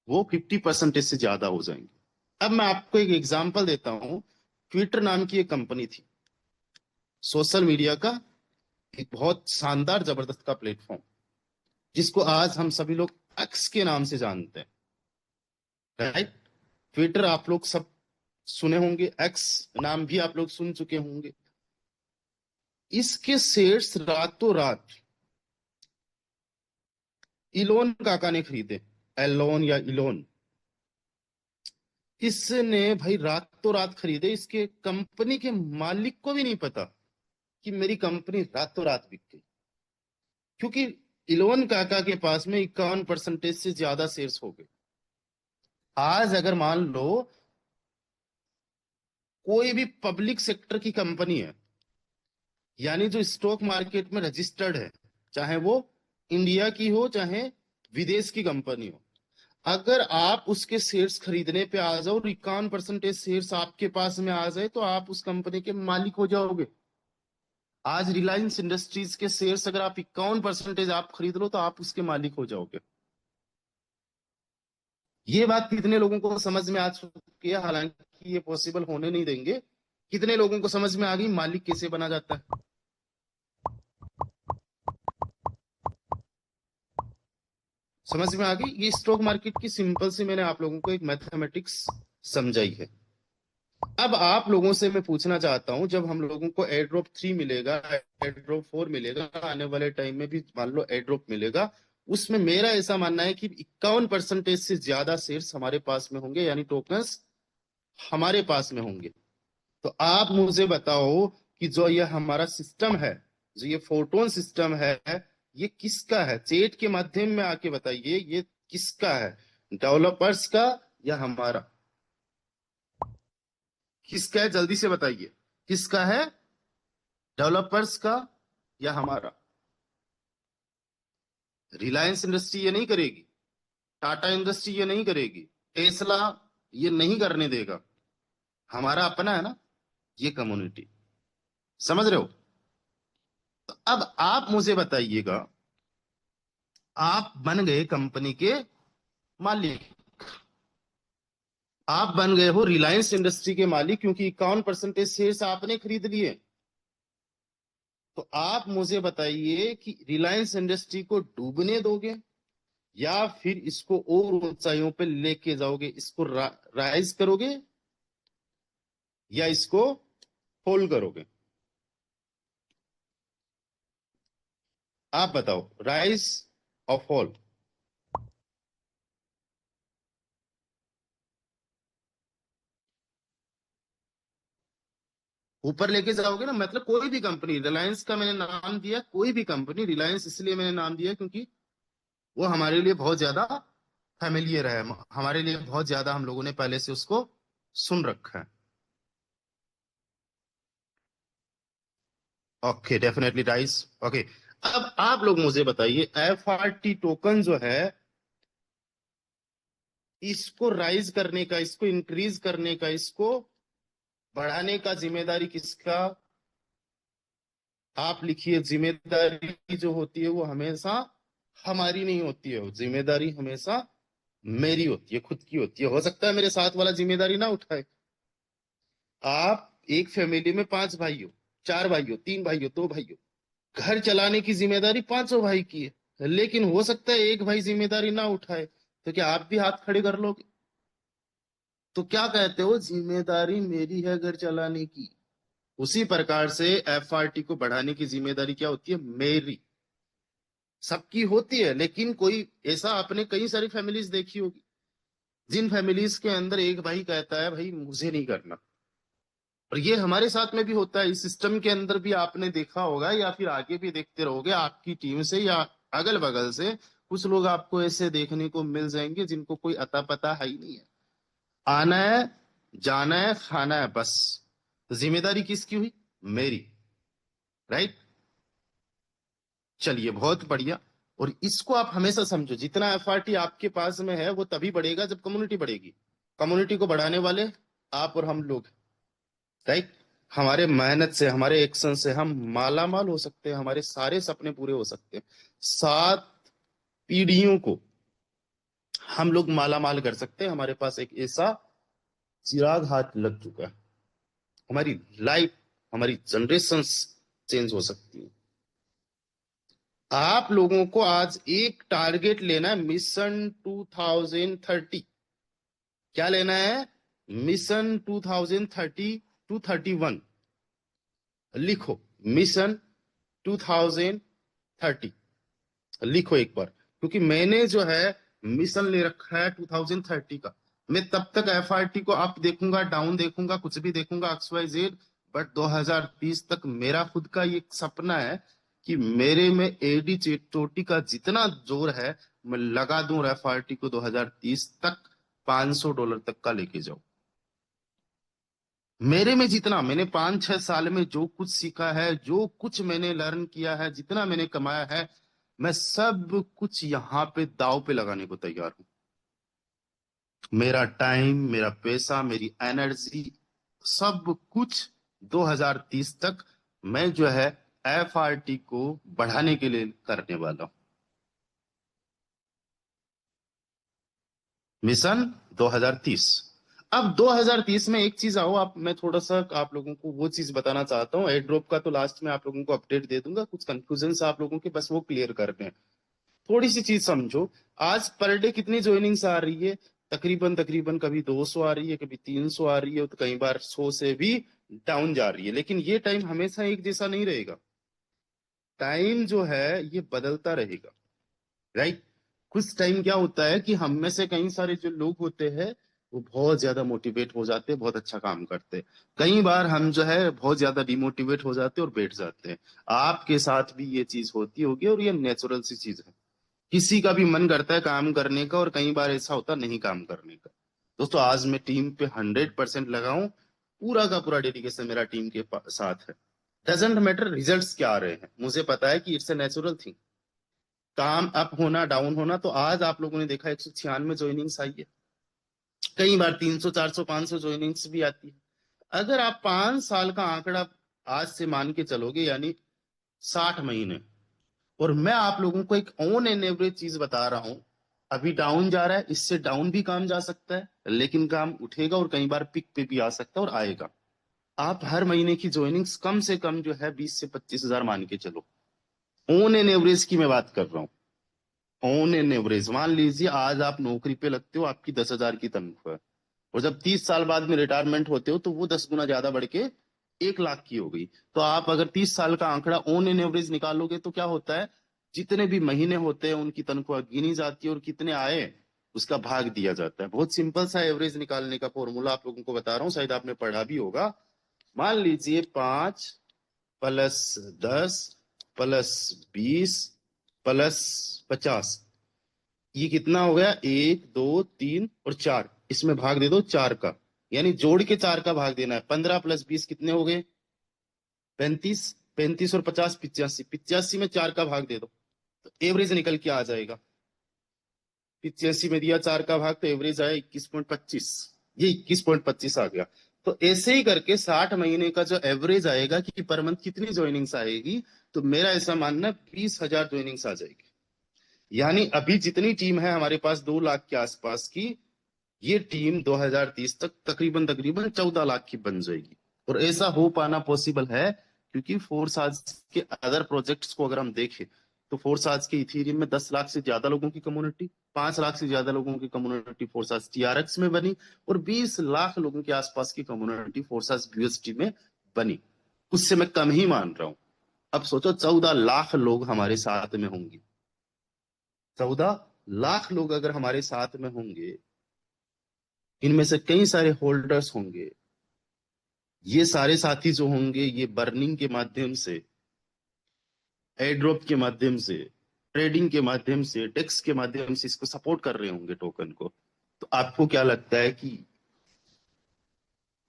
वो 50% से ज्यादा हो जाएंगे। अब मैं आपको एक एग्जांपल देता हूं। ट्विटर नाम की एक कंपनी थी, सोशल मीडिया का एक बहुत शानदार जबरदस्त का प्लेटफॉर्म, जिसको आज हम सभी लोग एक्स के नाम से जानते हैं, राइट। ट्विटर आप लोग सब सुने होंगे, एक्स नाम भी आप लोग सुन चुके होंगे। इसके शेयर्स रातों रात इलोन काका ने खरीदे, एलोन या इलोन। इसने भाई रातों रात खरीदे, इसके कंपनी के मालिक को भी नहीं पता कि मेरी कंपनी रातों रात बिक गई, क्योंकि इलोन काका के पास में 51% से ज्यादा शेयर्स हो गए। आज अगर मान लो कोई भी पब्लिक सेक्टर की कंपनी है, यानी जो स्टॉक मार्केट में रजिस्टर्ड है, चाहे वो इंडिया की हो चाहे विदेश की कंपनी हो, अगर आप उसके शेयर्स खरीदने पे आ जाओ और 51% शेयर्स आपके पास में आ जाए, तो आप उस कंपनी के मालिक हो जाओगे। आज रिलायंस इंडस्ट्रीज के शेयर्स अगर आप 51% आप खरीद लो, तो आप उसके मालिक हो जाओगे। ये बात कितने लोगों को समझ में आ चुकी है, हालांकि ये पॉसिबल होने नहीं देंगे। कितने लोगों को समझ में आ गई मालिक कैसे बना जाता है? समझ में आ गई? ये स्टॉक मार्केट की सिंपल सी मैंने आप लोगों को एक मैथमेटिक्स समझाई है। अब आप लोगों से मैं पूछना चाहता हूं, जब हम लोगों को एयर ड्रॉप 3 मिलेगा, एयर ड्रॉप 4 मिलेगा, आने वाले टाइम में भी मान लो एयर ड्रॉप मिलेगा, उसमें मेरा ऐसा मानना है कि 51% से ज्यादा शेयर्स हमारे पास में होंगे, यानी टोकन्स हमारे पास में होंगे। तो आप मुझे बताओ कि जो ये हमारा सिस्टम है, जो ये फोटोन सिस्टम है, ये किसका है? चैट के माध्यम में आके बताइए, ये किसका है? डेवलपर्स का या हमारा? किसका है जल्दी से बताइए, किसका है? डेवलपर्स का या हमारा? रिलायंस इंडस्ट्री ये नहीं करेगी, टाटा इंडस्ट्री ये नहीं करेगी, टेस्ला ये नहीं करने देगा। हमारा अपना है ना ये कम्युनिटी, समझ रहे हो? तो अब आप मुझे बताइएगा, आप बन गए कंपनी के मालिक, आप बन गए हो रिलायंस इंडस्ट्री के मालिक, क्योंकि 51% शेयर्स आपने खरीद लिए। तो आप मुझे बताइए कि रिलायंस इंडस्ट्री को डूबने दोगे या फिर इसको और ऊंचाइयों पे लेके जाओगे, इसको राइज करोगे या इसको होल्ड करोगे? आप बताओ, राइज और फॉल। ऊपर लेके जाओगे ना, मतलब कोई भी कंपनी, रिलायंस का मैंने नाम दिया, कोई भी कंपनी, रिलायंस इसलिए मैंने नाम दिया क्योंकि वो हमारे लिए बहुत ज्यादा फैमिलियर है, हमारे लिए बहुत ज्यादा हम लोगों ने पहले से उसको सुन रखा है। Okay, definitely rice. ओके, अब आप लोग मुझे बताइए, FRT टोकन जो है, इसको राइज करने का, इसको इंक्रीज करने का, इसको बढ़ाने का जिम्मेदारी किसका? आप लिखिए, जिम्मेदारी जो होती है वो हमेशा हमारी नहीं होती है, वो जिम्मेदारी हमेशा मेरी होती है, खुद की होती है। हो सकता है मेरे साथ वाला जिम्मेदारी ना उठाए। आप एक फैमिली में 5 भाई हो, 4 भाई हो, 3 भाई हो, 2 भाई हो, घर चलाने की जिम्मेदारी पांचों भाई की है, लेकिन हो सकता है एक भाई जिम्मेदारी ना उठाए, तो क्या आप भी हाथ खड़े कर लोगे? तो क्या कहते हो, जिम्मेदारी मेरी है घर चलाने की। उसी प्रकार से FRT को बढ़ाने की जिम्मेदारी क्या होती है? मेरी। सबकी होती है, लेकिन कोई ऐसा, आपने कई सारी फैमिलीज देखी होगी जिन फैमिलीज के अंदर एक भाई कहता है भाई मुझे नहीं करना। और ये हमारे साथ में भी होता है, इस सिस्टम के अंदर भी आपने देखा होगा, या फिर आगे भी देखते रहोगे आपकी टीम से या अगल बगल से, कुछ लोग आपको ऐसे देखने को मिल जाएंगे जिनको कोई अता पता है ही नहीं है। आना है, जाना है, खाना है, बस। तो जिम्मेदारी किसकी हुई? मेरी। राइट। चलिए, बहुत बढ़िया। और इसको आप हमेशा समझो, जितना एफआरटी आपके पास में है वो तभी बढ़ेगा जब कम्युनिटी बढ़ेगी। कम्युनिटी को बढ़ाने वाले आप और हम लोग। राइट। हमारे मेहनत से, हमारे एक्शन से हम माला माल हो सकते हैं, हमारे सारे सपने पूरे हो सकते हैं। 7 पीढ़ियों को हम लोग माला माल कर सकते हैं। हमारे पास एक ऐसा चिराग हाथ लग चुका है। हमारी लाइफ, हमारी जनरेशन चेंज हो सकती है। आप लोगों को आज एक टारगेट लेना है, मिशन 2030। क्या लेना है? Mission 2030 to 31। लिखो, मिशन 2030 लिखो एक बार, क्योंकि मैंने जो है मिशन ले रखा है 2030 का। मैं तब तक एफआरटी को अप देखूंगा, डाउन देखूंगा, कुछ भी देखूंगा, एक्स वाई जेड, बट 2030 तक मेरा खुद का ये सपना है कि मेरे में एडी चोटी का जितना जोर है मैं लगा दूं और एफआरटी को 2030 तक $500 तक का लेके जाऊं। मेरे में जितना मैंने 5-6 साल में जो कुछ सीखा है, जो कुछ मैंने लर्न किया है, जितना मैंने कमाया है, मैं सब कुछ यहां पे दाव पे लगाने को तैयार हूं। मेरा टाइम, मेरा पैसा, मेरी एनर्जी, सब कुछ 2030 तक मैं जो है एफआरटी को बढ़ाने के लिए करने वाला हूं। मिशन 2030। अब 2030 में एक चीज आओ, आप मैं थोड़ा सा आप लोगों को वो चीज बताना चाहता हूँ। एयर ड्रॉप का तो लास्ट में आप लोगों को अपडेट दे दूंगा, कुछ कंफ्यूजन आप लोगों के बस वो क्लियर करने हैं। थोड़ी सी चीज समझो, आज पर डे कितनी ज्वाइनिंग्स आ रही है? तकरीबन तकरीबन कभी 200 आ रही है, कभी 300 आ रही है, तो कई बार 100 से भी डाउन जा रही है। लेकिन ये टाइम हमेशा एक जैसा नहीं रहेगा। टाइम जो है ये बदलता रहेगा। राइट। कुछ टाइम क्या होता है कि हम में से कई सारे जो लोग होते हैं वो बहुत ज्यादा मोटिवेट हो जाते हैं, बहुत अच्छा काम करते हैं। कई बार हम जो है बहुत ज्यादा डिमोटिवेट हो जाते हैं और बैठ जाते हैं। आपके साथ भी ये चीज होती होगी और ये नेचुरल सी चीज है। किसी का भी मन करता है काम करने का और कई बार ऐसा होता है नहीं काम करने का। दोस्तों, आज मैं टीम पे 100% लगाऊं, पूरा का पूरा डेडिकेशन मेरा टीम के साथ है। डजेंट मैटर रिजल्ट्स क्या आ रहे हैं, मुझे पता है कि इट्स ए नेचुरल थिंग। काम अप होना, डाउन होना, तो आज आप लोगों ने देखा 196 ज्वाइनिंग्स आई है। कई बार 300, 400, 500 ज्वाइनिंग्स भी आती है। अगर आप 5 साल का आंकड़ा आज से मान के चलोगे, यानी 60 महीने, और मैं आप लोगों को एक ऑन एन एवरेज चीज बता रहा हूं, अभी डाउन जा रहा है, इससे डाउन भी काम जा सकता है, लेकिन काम उठेगा और कई बार पिक पे भी आ सकता है और आएगा। आप हर महीने की ज्वाइनिंग्स कम से कम जो है 20 से 25 हजार मान के चलो। ऑन एन एवरेज की मैं बात कर रहा हूँ। ऑन एन एवरेज मान लीजिए आज आप नौकरी पे लगते हो, आपकी 10 हजार की तनख्वाह है, और जब 30 साल बाद में रिटायरमेंट होते हो तो वो 10 गुना ज्यादा बढ़ के 1 लाख की हो गई। तो आप अगर 30 साल का आंकड़ा ऑन एन एवरेज निकालोगे तो क्या होता है, जितने भी महीने होते हैं उनकी तनख्वाह गिनी जाती है और कितने आए उसका भाग दिया जाता है। बहुत सिंपल सा एवरेज निकालने का फॉर्मूला आप लोगों को बता रहा हूँ, शायद आपने पढ़ा भी होगा। मान लीजिए 5 + 10 + 20 + 50, ये कितना हो गया? 1, 2, 3 और 4, इसमें भाग दे दो 4 का, यानी जोड़ के 4 का भाग देना है। 15 + 20 कितने हो गए? 35। 35 और 50 85, 85 में 4 का भाग दे दो तो एवरेज निकल के आ जाएगा। 85 में दिया 4 का भाग तो एवरेज आया 21.25। ये 21.25 आ गया। तो ऐसे ही करके 60 महीने का जो एवरेज आएगा कि पर मंथ कितनी ज्वाइनिंग्स आएगी, तो मेरा ऐसा मानना 20 हजार ज्वाइनिंग्स आ जाएगी। यानी अभी जितनी टीम है हमारे पास 2 लाख के आसपास की, ये टीम 2030 तक तकरीबन तकरीबन 14 लाख की बन जाएगी। और ऐसा हो पाना पॉसिबल है क्योंकि फोर्स आज के अदर प्रोजेक्ट्स को अगर हम देखें तो फोर्स आज के इथेरियम में 10 लाख से ज्यादा लोगों की कम्युनिटी, 5 लाख से ज्यादा लोगों की कम्युनिटी फोर्स आज टीआरएक्स में बनी, और 20 लाख लोगों के आसपास की कम्युनिटी फोर्स आज बीएसटी में बनी। उससे मैं कम ही मान रहा हूं। अब सोचो 14 लाख लोग हमारे साथ में होंगे। 14 लाख लोग अगर हमारे साथ में होंगे, इनमें से कई सारे होल्डर्स होंगे। ये सारे साथी जो होंगे ये बर्निंग के माध्यम से, एयर ड्रॉप के माध्यम से, ट्रेडिंग के माध्यम से, टेक्स के माध्यम से इसको सपोर्ट कर रहे होंगे टोकन को, तो आपको क्या लगता है कि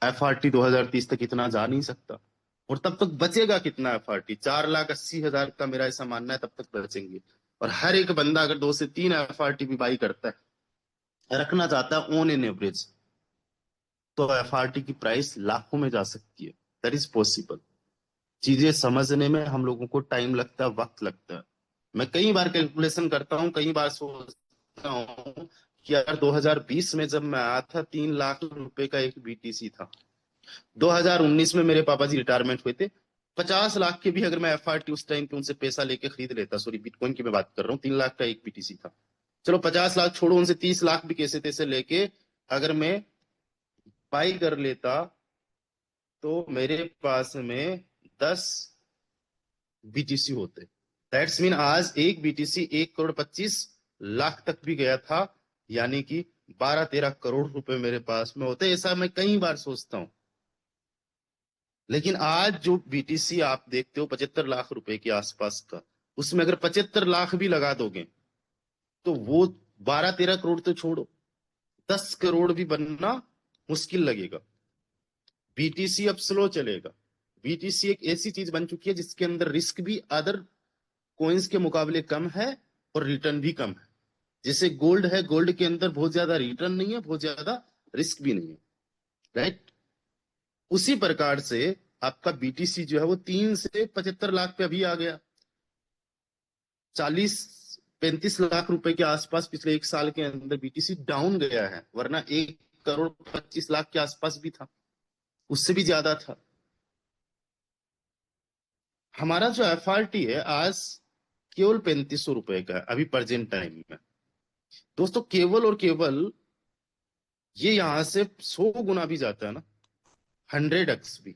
एफआरटी 2030 तक इतना जा नहीं सकता? और तब तक बचेगा कितना एफआरटी? 4,80,000 का मेरा ऐसा मानना है तब तक बचेंगे। और हर एक बंदा अगर 2 से 3 एफआरटी भी बाई करता है, रखना चाहता है ऑन एन एवरेज, तो एफआरटी की प्राइस लाखों में जा सकती है। That is possible. चीजें समझने में हम लोगों को टाइम लगता है, वक्त लगता है। मैं कई बार कैलकुलेशन करता हूँ, कई बार सोचता हूँ कि यार 2020 में जब मैं आया था 3 लाख रुपए का एक बीटीसी था। 2019 में मेरे पापा जी रिटायरमेंट हुए थे। 50 लाख के भी अगर मैं एफआरटी उस टाइम पे उनसे पैसा लेके खरीद लेता, सॉरी बिटकॉइन की मैं बात कर रहा हूँ, 3 लाख का एक बीटीसी था। चलो 50 लाख छोड़ो, उनसे 30 लाख भी कैसे तैसे लेके अगर मैं बाई कर लेता, तो मेरे पास में 10 बीटीसी होते। दैट्स मीन आज एक बीटीसी 1,25,00,000 तक भी गया था, यानी कि 12-13 करोड़ रुपए मेरे पास में होते। ऐसा मैं कई बार सोचता हूं। लेकिन आज जो बीटीसी आप देखते हो 75 लाख रुपए के आसपास का, उसमें अगर 75 लाख भी लगा दोगे तो वो 12-13 करोड़ तो छोड़ो, 10 करोड़ भी बनना मुश्किल लगेगा। बीटीसी अब स्लो चलेगा। बीटीसी एक ऐसी चीज बन चुकी है जिसके अंदर रिस्क भी अदर कोइंस के मुकाबले कम है और रिटर्न भी कम है। जैसे गोल्ड है, गोल्ड के अंदर बहुत ज्यादा रिटर्न नहीं है, बहुत ज्यादा रिस्क भी नहीं है, राइट? उसी प्रकार से आपका बीटीसी जो है वो 3 से 75 लाख पे अभी आ गया। 40-35 लाख रुपए के आसपास पिछले एक साल के अंदर बीटीसी डाउन गया है, वरना 1,25,00,000 के आसपास भी था, उससे भी ज्यादा था। हमारा जो एफआरटी है आज केवल 3,500 रुपए का है अभी प्रेजेंट टाइम में। दोस्तों केवल और केवल ये यहां से 100 गुना भी जाता है ना, 100x भी,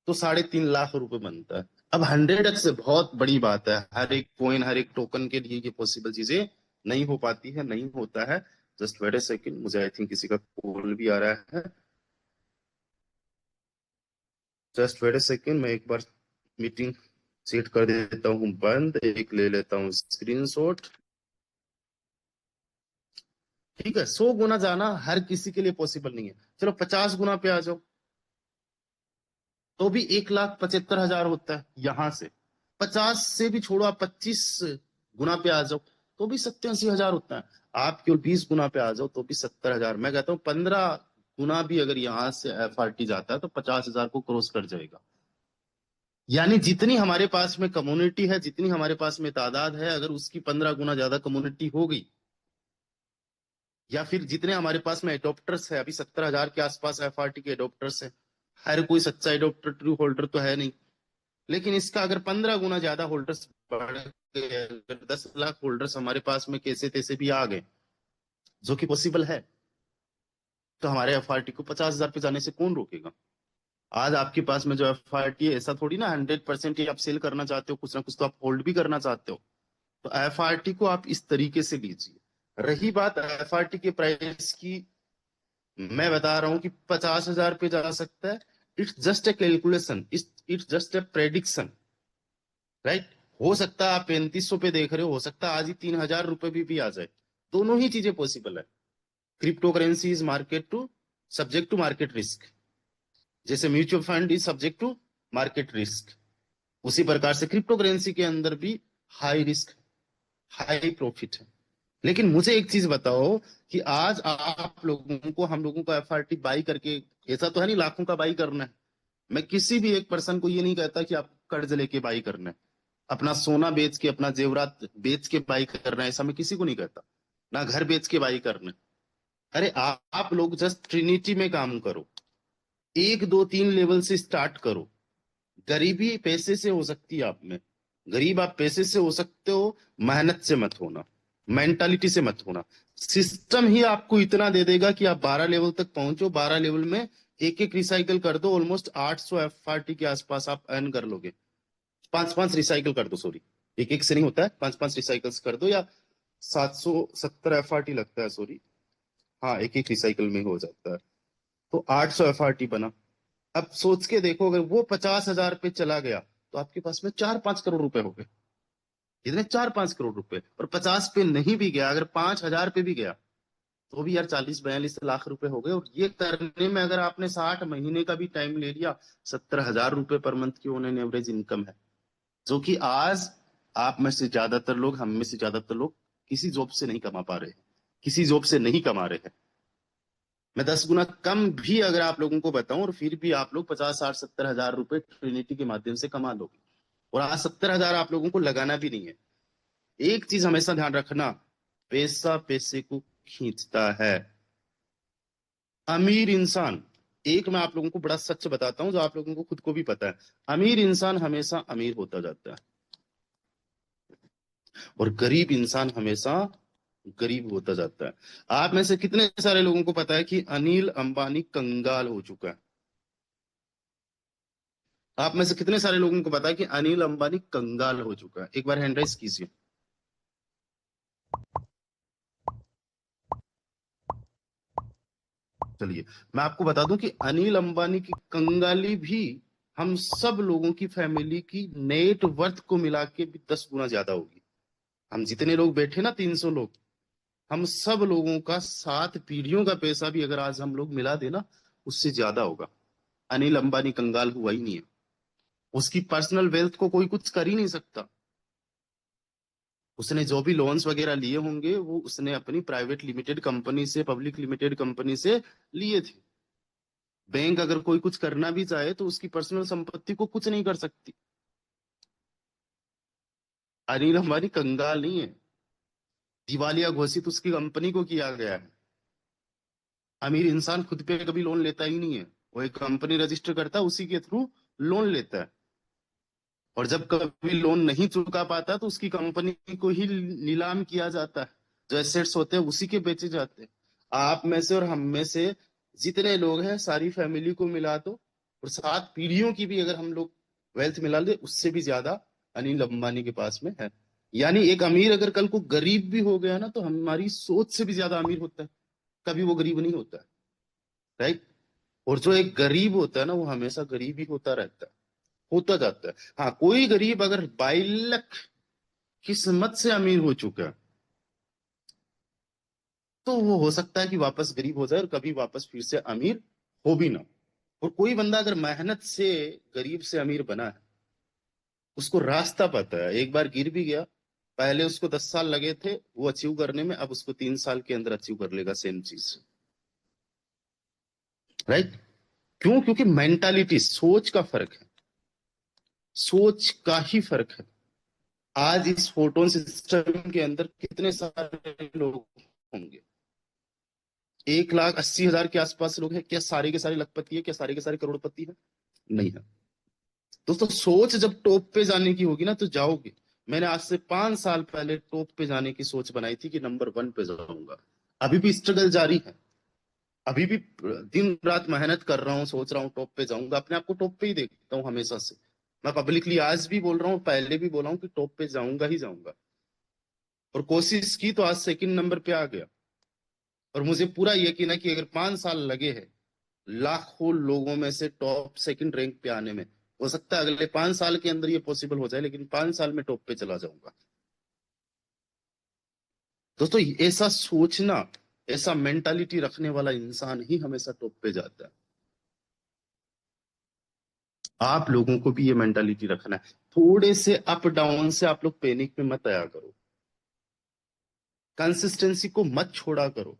तो 3.5 लाख रुपए बनता है। अब 100x से बहुत बड़ी बात है। हर एक कॉइन, हर एक टोकन के लिए ये पॉसिबल चीजें नहीं हो पाती है, नहीं होता है। जस्ट वेट ए सेकंड, मुझे आई थिंक किसी का कॉल भी आ रहा है। जस्ट वेट ए सेकंड, मैं एक बार मीटिंग सेट कर देता हूँ बंद, एक ले लेता हूँ स्क्रीनशॉट। ठीक है, 100 गुना जाना हर किसी के लिए पॉसिबल नहीं है। चलो 50 गुना पे आ जाओ, तो भी 1,75,000 होता है यहां से। 50 से भी छोड़ो, आप 25 गुना पे आ जाओ तो भी 70-80 हजार होता है। आप केवल 20 गुना पे आ जाओ तो भी 70 हजार। मैं कहता हूँ 15 गुना भी अगर यहां से एफआरटी जाता है तो 50 हजार को क्रॉस कर जाएगा। यानी जितनी हमारे पास में कम्युनिटी है, जितनी हमारे पास में तादाद है, अगर उसकी 15 गुना ज्यादा कम्युनिटी हो गई, या फिर जितने हमारे पास में एडोप्टर्स है, अभी 70 हजार के आसपास एफआरटी के एडोप्टर्स है। हर कोई सच्चा एडोप्टर, ट्रू होल्डर तो है नहीं, लेकिन इसका अगर 15 गुना ज्यादा होल्डर्स बढ़ गए, अगर 10 लाख होल्डर्स हमारे पास में कैसे तैसे भी आ गए, जो कि पॉसिबल है, तो हमारे एफआरटी को 50 हजार पे जाने से कौन रोकेगा? आज आपके पास में जो एफआरटी है, ऐसा थोड़ी ना 100% ही आप सेल करना चाहते हो, कुछ ना कुछ तो आप होल्ड भी करना चाहते हो। तो एफआरटी को आप इस तरीके से लीजिए। रही बात एफआरटी के प्राइस की, मैं बता रहा हूं कि 50 हजार पे जा सकता है। It's just a calculation, it's just a prediction, right? हो सकता है आप 3,500 पे देख रहे हो सकता है आज ही 3,000 रुपए भी आ जाए। दोनों ही चीजें पॉसिबल है। Crypto currency is market to subject to market risk. जैसे mutual fund is subject to market risk, उसी प्रकार से क्रिप्टो करेंसी के अंदर भी हाई रिस्क, हाई प्रॉफिट है। लेकिन मुझे एक चीज बताओ कि आज आप लोगों को, हम लोगों को एफआरटी बाई करके, ऐसा तो है नहीं लाखों का बाई करना है। मैं किसी भी एक पर्सन को ये नहीं कहता कि आप कर्ज लेके बाई करना है, अपना सोना बेच के, अपना जेवरात बेच के बाई करना है, ऐसा मैं किसी को नहीं कहता। ना घर बेच के बाई करना है। अरे आप लोग जस्ट ट्रिनिटी में काम करो, 1 2 3 लेवल से स्टार्ट करो। गरीबी पैसे से हो सकती है आप में, गरीब आप पैसे से हो सकते हो, मेहनत से मत होना, मेंटालिटी से मत होना। सिस्टम ही आपको इतना दे देगा कि आप 12 लेवल तक पहुंचो, 12 लेवल में एक एक रिसाइकल कर दो, ऑलमोस्ट 800 एफआरटी के आसपास आप अर्न कर लोगे। 5-5 रिसाइकल कर दो, सॉरी, एक एक से नहीं होता है, 5-5 रिसाइकल्स कर दो, या 770 एफआरटी लगता है, सॉरी, हाँ एक एक रिसाइकल में हो जाता है, तो 800 एफआरटी बना। अब सोच के देखो, अगर वो 50 हजार पे चला गया तो आपके पास में 4-5 करोड़ रुपए हो गए। कितने? 4-5 करोड़ रुपए। और 50 पे नहीं भी गया, अगर 5,000 पे भी गया तो भी यार 40-42 लाख रुपए हो गए। और ये करने में अगर आपने 60 महीने का भी टाइम ले लिया, 70,000 रुपए पर मंथ की ऑन एन एवरेज इनकम है, जो कि आज आप में से ज्यादातर लोग, हम में से ज्यादातर लोग किसी जॉब से नहीं कमा पा रहे हैं, किसी जॉब से नहीं कमा रहे हैं। मैं 10 गुना कम भी अगर आप लोगों को बताऊं, और फिर भी आप लोग 50, 60, 70 हजार रुपए ट्रिनिटी के माध्यम से कमा लोगे। और आज 70 हजार आप लोगों को लगाना भी नहीं है। एक चीज हमेशा ध्यान रखना, पैसा पैसे को खींचता है। अमीर इंसान, एक मैं आप लोगों को बड़ा सच बताता हूं जो आप लोगों को खुद को भी पता है, अमीर इंसान हमेशा अमीर होता जाता है और गरीब इंसान हमेशा गरीब होता जाता है। आप में से कितने सारे लोगों को पता है कि अनिल अंबानी कंगाल हो चुका है? आप में से कितने सारे लोगों को पता है कि अनिल अंबानी कंगाल हो चुका है? एक बार हैंड राइज कीजिए। चलिए, मैं आपको बता दूं कि अनिल अंबानी की कंगाली भी हम सब लोगों की फैमिली की नेट वर्थ को मिला के भी 10 गुना ज्यादा होगी। हम जितने लोग बैठे ना, 300 लोग, हम सब लोगों का 7 पीढ़ियों का पैसा भी अगर आज हम लोग मिला देना, उससे ज्यादा होगा। अनिल अंबानी कंगाल हुआ ही नहीं है। उसकी पर्सनल वेल्थ को कोई कुछ कर ही नहीं सकता। उसने जो भी लोन्स वगैरह लिए होंगे वो उसने अपनी प्राइवेट लिमिटेड कंपनी से, पब्लिक लिमिटेड कंपनी से लिए थे। बैंक अगर कोई कुछ करना भी चाहे तो उसकी पर्सनल संपत्ति को कुछ नहीं कर सकती। अनिल अंबानी कंगाल नहीं है, दिवालिया घोषित उसकी कंपनी को किया गया है। अमीर इंसान खुद पे कभी लोन लेता ही नहीं है, वो एक कंपनी रजिस्टर करता है, उसी के थ्रू लोन लेता है। और जब कभी लोन नहीं चुका पाता तो उसकी कंपनी को ही नीलाम किया जाता है। जो एसेट्स होते हैं उसी के बेचे जाते हैं। आप में से और हम में से जितने लोग हैं, सारी फैमिली को मिला दो और 7 पीढ़ियों की भी अगर हम लोग वेल्थ मिला दे, उससे भी ज्यादा अनिल अंबानी के पास में है। यानी एक अमीर अगर कल को गरीब भी हो गया ना, तो हमारी सोच से भी ज्यादा अमीर होता है, कभी वो गरीब नहीं होता है। राइट? और जो एक गरीब होता है ना, वो हमेशा गरीब ही होता रहता है, होता जाता है। हाँ, कोई गरीब अगर बाई लक किस्मत से अमीर हो चुका है, तो वो हो सकता है कि वापस गरीब हो जाए और कभी वापस फिर से अमीर हो भी ना। और कोई बंदा अगर मेहनत से गरीब से अमीर बना है, उसको रास्ता पता है, एक बार गिर भी गया, पहले उसको 10 साल लगे थे वो अचीव करने में, अब उसको 3 साल के अंदर अचीव कर लेगा सेम चीज। राइट? क्यों? क्योंकि मेंटालिटी, सोच का फर्क है, सोच का ही फर्क है। आज इस फोटोन सिस्टम के अंदर कितने सारे लोग होंगे? 1,80,000 के आसपास लोग हैं। क्या सारे के सारे लखपति है? क्या सारे के सारे करोड़पति है? नहीं है। दोस्तों, सोच जब टॉप पे जाने की होगी ना, तो जाओगे। मैंने आज से 5 साल पहले टॉप पे जाने की सोच बनाई थी कि नंबर 1 पे जाऊंगा। अभी भी स्ट्रगल जारी है, अभी भी दिन रात मेहनत कर रहा हूँ, सोच रहा हूँ टॉप पे जाऊंगा, अपने आप को टॉप पे ही देखता हूँ हमेशा से। मैं पब्लिकली आज भी बोल रहा हूँ, पहले भी बोला हूँ कि टॉप पे जाऊंगा ही जाऊंगा। और कोशिश की तो आज सेकंड नंबर पे आ गया। और मुझे पूरा यकीन है कि अगर 5 साल लगे हैं लाखों लोगों में से टॉप सेकंड रैंक पे आने में, हो सकता है अगले 5 साल के अंदर ये पॉसिबल हो जाए, लेकिन 5 साल में टॉप पे चला जाऊंगा। दोस्तों, ऐसा सोचना, ऐसा मेंटालिटी रखने वाला इंसान ही हमेशा टॉप पे जाता है। आप लोगों को भी ये मेंटालिटी रखना है। थोड़े से अप डाउन से आप लोग पैनिक में मत आया करो, कंसिस्टेंसी को मत छोड़ा करो,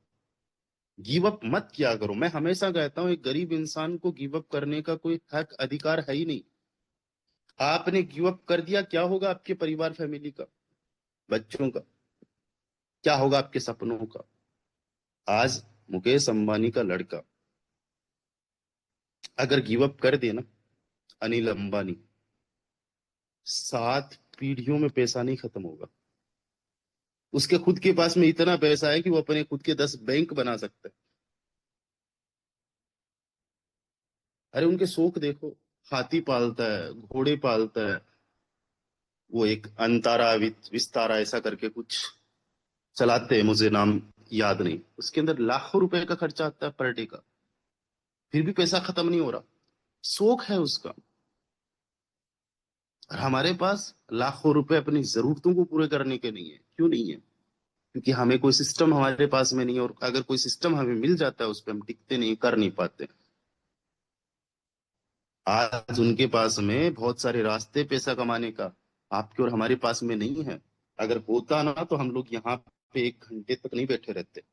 गिव अप मत किया करो। मैं हमेशा कहता हूं, एक गरीब इंसान को गिव अप करने का कोई हक अधिकार है ही नहीं। आपने गिव अप कर दिया, क्या होगा आपके परिवार, फैमिली का, बच्चों का? क्या होगा आपके सपनों का? आज मुकेश अंबानी का लड़का अगर गिव अप कर देना, अनिल अंबानी, 7 पीढ़ियों में पैसा नहीं खत्म होगा। उसके खुद के पास में इतना पैसा है कि वो अपने खुद के 10 बैंक बना सकता है। अरे उनके शौक देखो, हाथी पालता है, घोड़े पालता है, वो एक अंतारा विस्तारा ऐसा करके कुछ चलाते हैं, मुझे नाम याद नहीं, उसके अंदर लाखों रुपए का खर्चा आता है पर डे का, फिर भी पैसा खत्म नहीं हो रहा। शौक है उसका। और हमारे पास लाखों रुपए अपनी जरूरतों को पूरे करने के नहीं है। क्यों नहीं है? क्योंकि हमें कोई सिस्टम हमारे पास में नहीं है, और अगर कोई सिस्टम हमें मिल जाता है उस पर हम टिकते नहीं, कर नहीं पाते। आज उनके पास में बहुत सारे रास्ते पैसा कमाने का, आपके और हमारे पास में नहीं है। अगर होता ना तो हम लोग यहाँ पे 1 घंटे तक नहीं बैठे रहते।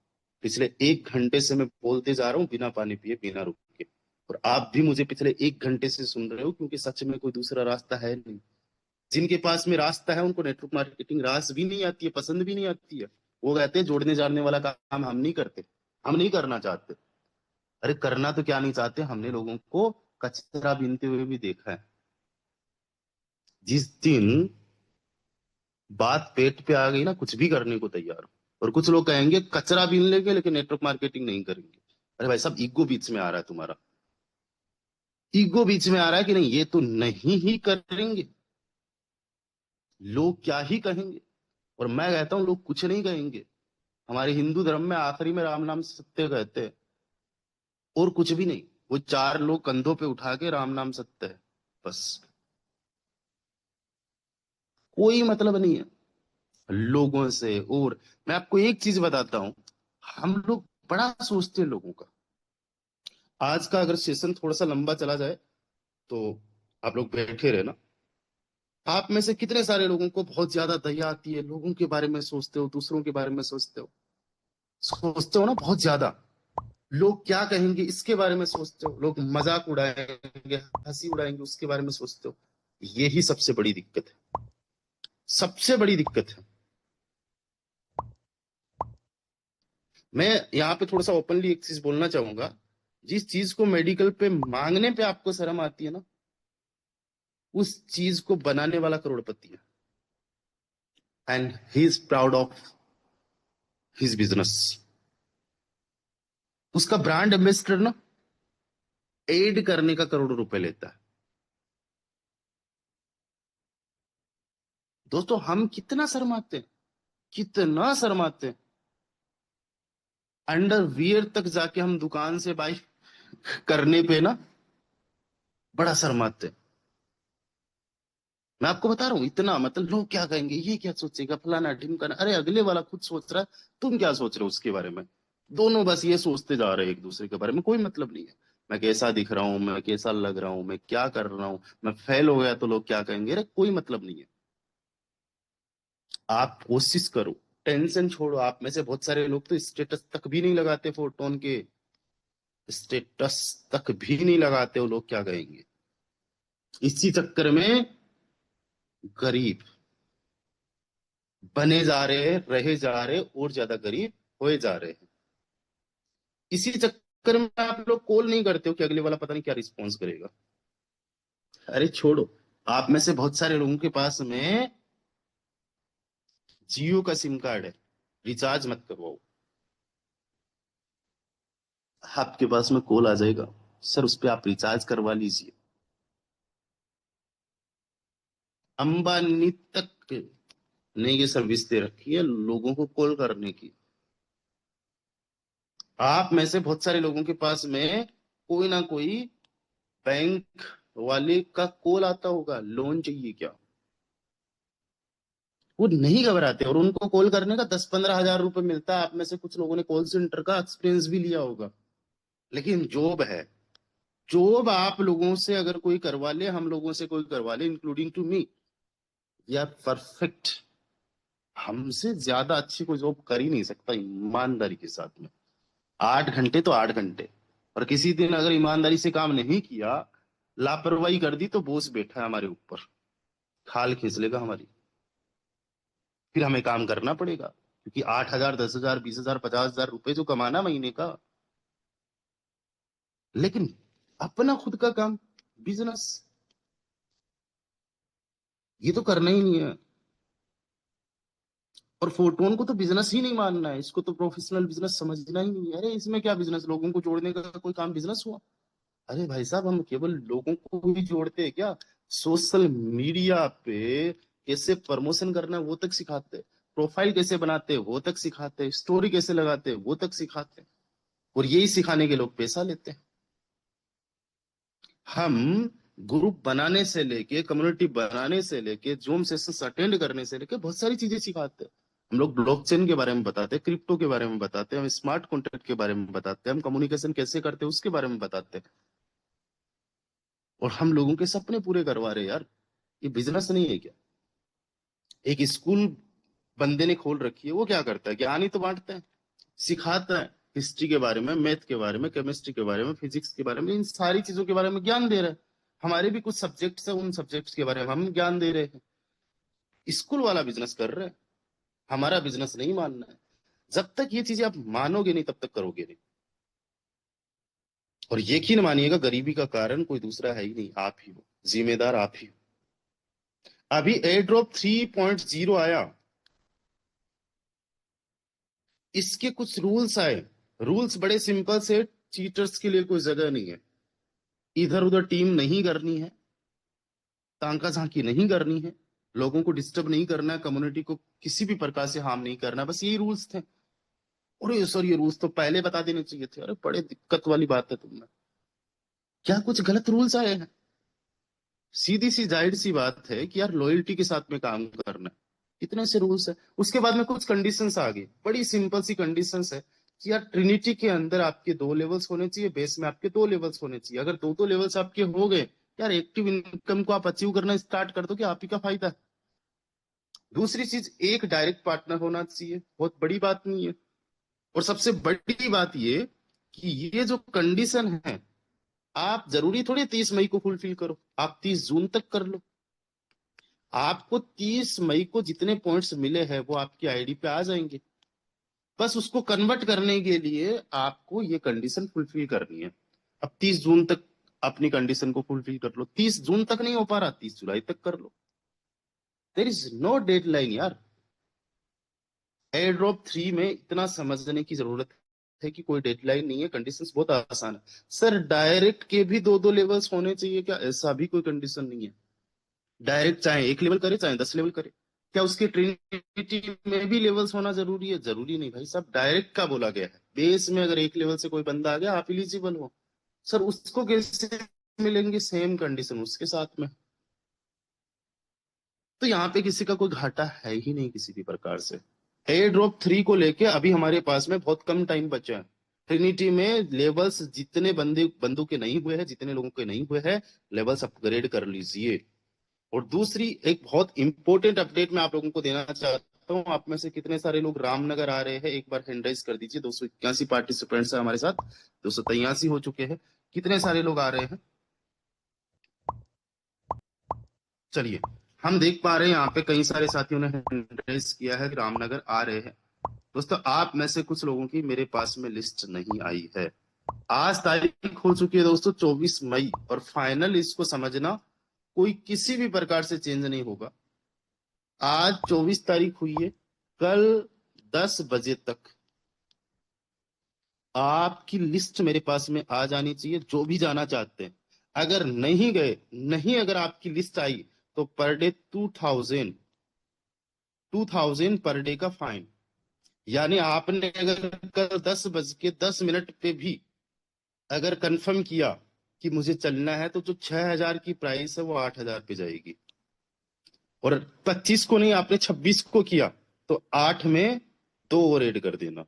पिछले 1 घंटे से मैं बोलते जा रहा हूँ बिना पानी पिए, बिना रुके। और आप भी मुझे पिछले 1 घंटे से सुन रहे हो, क्योंकि सच में कोई दूसरा रास्ता है नहीं। जिनके पास में रास्ता है उनको नेटवर्क मार्केटिंग रास भी नहीं आती है, पसंद भी नहीं आती है। वो कहते हैं जोड़ने जाड़ने वाला काम हम नहीं करते, हम नहीं करना चाहते। अरे करना तो क्या नहीं चाहते, हमने लोगों को कचरा बीनते हुए भी देखा है। जिस दिन बात पेट पे आ गई ना, कुछ भी करने को तैयार हो। और कुछ लोग कहेंगे कचरा बीन लेंगे लेकिन नेटवर्क मार्केटिंग नहीं करेंगे। अरे भाई साहब, ईगो बीच में आ रहा है तुम्हारा। ईगो बीच में आ रहा है कि नहीं, ये तो नहीं ही करेंगे, लोग क्या ही कहेंगे। और मैं कहता हूं लोग कुछ नहीं कहेंगे। हमारे हिंदू धर्म में आखिरी में राम नाम सत्य कहते हैं, और कुछ भी नहीं। वो 4 लोग कंधों पे उठा के राम नाम सत्य है, बस। कोई मतलब नहीं है लोगों से। और मैं आपको एक चीज बताता हूं, हम लोग बड़ा सोचते हैं लोगों का। आज का अगर सेशन थोड़ा सा लंबा चला जाए तो आप लोग बैठे रहे ना, आप में से कितने सारे लोगों को बहुत ज्यादा दया आती है, लोगों के बारे में सोचते हो, दूसरों के बारे में सोचते हो ना, बहुत ज्यादा। लोग क्या कहेंगे इसके बारे में सोचते हो, लोग मजाक उड़ाएंगे, हंसी उड़ाएंगे, उसके बारे में सोचते हो। यही सबसे बड़ी दिक्कत है, सबसे बड़ी दिक्कत है। मैं यहाँ पे थोड़ा सा ओपनली एक चीज बोलना चाहूंगा। जिस चीज को मेडिकल पे मांगने पे आपको शर्म आती है ना, उस चीज को बनाने वाला करोड़पति है, and he is proud of his business. उसका ब्रांड एम्बेसडर ना एड करने का करोड़ों रुपए लेता है। दोस्तों, हम कितना शर्माते हैं, कितना शर्माते हैं। अंडरवियर तक जाके हम दुकान से बाई करने पे ना बड़ा शर्माते हैं। मैं आपको बता रहा हूँ, इतना मतलब लोग क्या कहेंगे, ये क्या सोचेगा, फलाना ढिमकाना। अरे अगले वाला खुद सोच रहा है, तुम क्या सोच रहे हो उसके बारे में? दोनों बस ये सोचते जा रहे हैं एक दूसरे के बारे में, कोई मतलब नहीं है। मैं कैसा दिख रहा हूँ, मैं कैसा लग रहा हूँ, मैं क्या कर रहा हूँ, मैं फेल हो गया तो लोग क्या कहेंगे, अरे कोई मतलब नहीं है। आप कोशिश करो, टेंशन छोड़ो। आप में से बहुत सारे लोग तो स्टेटस तक भी नहीं लगाते, फोटोन के स्टेटस तक भी नहीं लगाते, वो लोग क्या कहेंगे। इसी चक्कर में गरीब बने जा रहे, रहे जा रहे, और ज्यादा गरीब होए जा रहे हैं। इसी चक्कर में आप लोग कॉल नहीं करते हो कि अगले वाला पता नहीं क्या रिस्पॉन्स करेगा। अरे छोड़ो, आप में से बहुत सारे लोगों के पास में जियो का सिम कार्ड है, रिचार्ज मत करवाओ। आपके पास में कॉल आ जाएगा, सर उस पर आप रिचार्ज करवा लीजिए। अंबानी तक ने ये सर्विस दे रखी है लोगों को कॉल करने की। आप में से बहुत सारे लोगों के पास में कोई ना कोई बैंक वाले का कॉल आता होगा, लोन चाहिए क्या। वो नहीं घबराते, और उनको कॉल करने का 10-15 हजार रुपए मिलता है। आप में से कुछ लोगों ने कॉल सेंटर का एक्सपीरियंस भी लिया होगा। लेकिन जॉब है, जॉब आप लोगों से अगर कोई करवा ले, हम लोगों से कोई करवा ले, इंक्लूडिंग टू मी, या परफेक्ट, हमसे ज्यादा अच्छी कोई जॉब कर ही नहीं सकता ईमानदारी के साथ में। 8 घंटे तो 8 घंटे। और किसी दिन अगर ईमानदारी से काम नहीं किया, लापरवाही कर दी, तो बॉस बैठा है हमारे ऊपर, खाल खींच लेगा हमारी। फिर हमें काम करना पड़ेगा, क्योंकि 8 हजार, 10 हजार, 20 हजार, 50 हजार रुपए जो कमाना महीने का। लेकिन अपना खुद का काम, बिजनेस, ये तो करना ही नहीं है। और फोटोन को तो बिजनेस ही नहीं मानना है, इसको तो प्रोफेशनल बिजनेस समझना ही नहीं है। अरे इसमें क्या बिजनेस, लोगों को जोड़ने का कोई काम बिजनेस हुआ? अरे भाई साहब, हम केवल लोगों को ही जोड़ते हैं क्या? सोशल मीडिया पे कैसे प्रमोशन करना है वो तक सिखाते हैं, प्रोफाइल कैसे बनाते हैं वो तक सिखाते हैं, स्टोरी कैसे लगाते हैं वो तक सिखाते हैं। और यही सिखाने के लोग पैसा लेते हैं। हम ग्रुप बनाने से लेके, कम्युनिटी बनाने से लेके, जूम सेशंस अटेंड करने से लेके बहुत सारी चीजें सिखाते हैं। हम लोग ब्लॉकचेन के बारे में बताते हैं, क्रिप्टो के बारे में बताते हैं, हम स्मार्ट कॉन्ट्रैक्ट के बारे में बताते हैं, हम कम्युनिकेशन कैसे करते हैं उसके बारे में बताते हैं। और हम लोगों के सपने पूरे करवा रहे हैं यार। ये बिजनेस नहीं है क्या? एक स्कूल बंदे ने खोल रखी है, वो क्या करता है? ज्ञान ही तो बांटता है, सिखाता है। हिस्ट्री के बारे में, मैथ के बारे में, केमिस्ट्री के बारे में, फिजिक्स के बारे में, इन सारी चीजों के बारे में ज्ञान दे रहा है। हमारे भी कुछ सब्जेक्ट्स हैं, उन सब्जेक्ट्स के बारे में हम ज्ञान दे रहे हैं। स्कूल वाला बिजनेस कर रहे हैं, हमारा बिजनेस नहीं मानना है। जब तक ये चीजें आप मानोगे नहीं, तब तक करोगे नहीं। और यकीन मानिएगा, गरीबी का कारण कोई दूसरा है ही नहीं, आप ही हो, जिम्मेदार आप ही हो। अभी एयर ड्रॉप 3.0 आया, इसके कुछ रूल्स आए। रूल्स बड़े सिंपल से, चीटर्स के लिए कोई जगह नहीं है। इधर उधर टीम नहीं करनी है, तांका झांकी नहीं करनी है, लोगों को डिस्टर्ब नहीं करना है, कम्युनिटी को किसी भी प्रकार से हार्म नहीं करना है, बस यही रूल्स थे। अरे सर, ये रूल्स तो पहले बता देने चाहिए थे। अरे बड़े दिक्कत वाली बात है तुमने, क्या कुछ गलत रूल्स आए हैं? सीधी सी जाहिर सी बात है कि यार लॉयल्टी के साथ में काम करना है। इतने से रूल्स है। उसके बाद में कुछ कंडीशंस आ गई, बड़ी सिंपल सी कंडीशंस है कि यार ट्रिनिटी के अंदर आपके 2 लेवल्स होने चाहिए, बेस में आपके 2 लेवल्स होने चाहिए। अगर दो लेवल्स आपके हो गए, यार एक्टिव इनकम को आप अचीव करना स्टार्ट कर दो, कि आप ही का फायदा है। दूसरी चीज, एक डायरेक्ट पार्टनर होना चाहिए, बहुत बड़ी बात नहीं है। और सबसे बड़ी बात ये कि ये जो कंडीशन है, आप जरूरी थोड़ी 30 मई को फुलफिल करो, आप 30 जून तक कर लो। आपको 30 मई को जितने पॉइंट्स मिले हैं वो आपकी आईडी पे आ जाएंगे। बस उसको कन्वर्ट करने के लिए आपको ये कंडीशन फुलफिल करनी है। अब 30 जून तक अपनी कंडीशन को फुलफिल कर लो। 30 जून तक नहीं हो पा रहा, 30 जुलाई तक कर लो। देर इज नो डेडलाइन यार। एयर ड्रॉप 3 में इतना समझने की जरूरत है कि कोई डेडलाइन नहीं है, कंडीशंस बहुत आसान है। सर डायरेक्ट के भी 2 लेवल्स होने चाहिए क्या? ऐसा भी कोई कंडीशन नहीं है। डायरेक्ट चाहे 1 लेवल करे, चाहे 10 लेवल करे। क्या उसके ट्रिनिटी में भी लेवल्स होना जरूरी है? जरूरी नहीं भाई साहब, डायरेक्ट का बोला गया है। बेस में अगर 1 लेवल से कोई बंदा आ गया, आप एलिजिबल हो। सर उसको कैसे मिलेंगे सेम कंडीशन उसके साथ में? तो यहाँ पे किसी का कोई घाटा है ही नहीं किसी भी प्रकार से। एयर ड्रॉप 3 को लेके अभी हमारे पास में बहुत कम टाइम बचा है। ट्रिनिटी में लेवल्स जितने बंदों के नहीं हुए हैं, जितने लोगों के नहीं हुए हैं, लेवल्स अपग्रेड कर लीजिए। और दूसरी एक बहुत इंपॉर्टेंट अपडेट मैं आप लोगों को देना चाहता हूँ। आप में से कितने सारे लोग रामनगर आ रहे हैं, एक बार हैंड राइज कर दीजिए। 281 पार्टिसिपेंट्स है हमारे साथ, 283 हो चुके हैं। कितने सारे लोग आ रहे हैं? चलिए, हम देख पा रहे हैं यहाँ पे कई सारे साथियों ने हैंड राइज किया है कि रामनगर आ रहे हैं। दोस्तों, आप में से कुछ लोगों की मेरे पास में लिस्ट नहीं आई है। आज तारीख हो चुकी है दोस्तों 24 मई, और फाइनल इसको समझना, कोई किसी भी प्रकार से चेंज नहीं होगा। आज 24 तारीख हुई है, कल 10 बजे तक आपकी लिस्ट मेरे पास में आ जानी चाहिए, जो भी जाना चाहते हैं। अगर नहीं गए, नहीं अगर आपकी लिस्ट आई, तो पर डे 2000 पर डे का फाइन। यानी आपने अगर कल 10 बज के 10 मिनट पे भी अगर कंफर्म किया कि मुझे चलना है, तो जो 6,000 की प्राइस है वो 8,000 पे जाएगी। और 25 को नहीं, आपने 26 को किया, तो 8 में 2 और ऐड कर देना।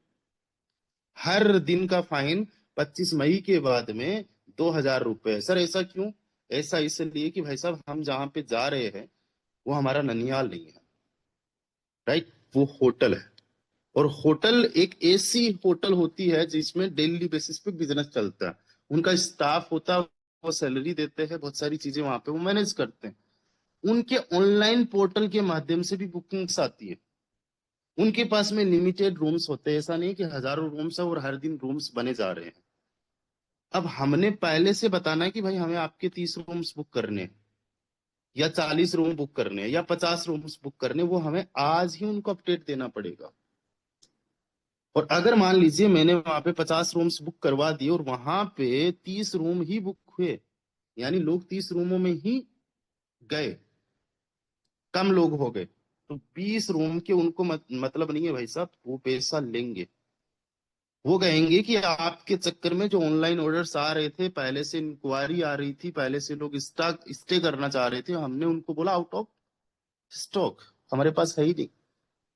हर दिन का फाइन 25 मई के बाद में 2,000 रुपए। सर ऐसा क्यों? ऐसा इसलिए कि भाई साहब, हम जहां पे जा रहे हैं वो हमारा ननिहाल नहीं है, राइट? वो होटल है। और होटल एक ऐसी होटल होती है जिसमें डेली बेसिस पे बिजनेस चलता है। उनका स्टाफ होता है, वो सैलरी देते हैं, बहुत सारी चीजें वहां पे वो मैनेज करते हैं। उनके ऑनलाइन पोर्टल के माध्यम से भी बुकिंग्स आती है। उनके पास में लिमिटेड रूम्स होते हैं, ऐसा नहीं कि हजारों रूम्स है और हर दिन रूम्स बने जा रहे हैं। अब हमने पहले से बताना है कि भाई हमें आपके 30 रूम्स बुक करने हैं, या 40 रूम बुक करने हैं, या 50 रूम्स बुक करने हैं, वो हमें आज ही उनको अपडेट देना पड़ेगा। और अगर मान लीजिए मैंने वहां पे 50 रूम्स बुक करवा दिए और वहां पे 30 रूम ही बुक हुए, यानी लोग 30 रूमों में ही गए, कम लोग हो गए, तो 20 रूम के उनको मतलब नहीं है भाई साहब, वो पैसा लेंगे। वो कहेंगे कि आपके चक्कर में जो ऑनलाइन ऑर्डर्स आ रहे थे, पहले से इंक्वायरी आ रही थी, पहले से लोग स्टॉक स्टे करना चाह रहे थे, हमने उनको बोला आउट ऑफ स्टॉक, हमारे पास है ही नहीं,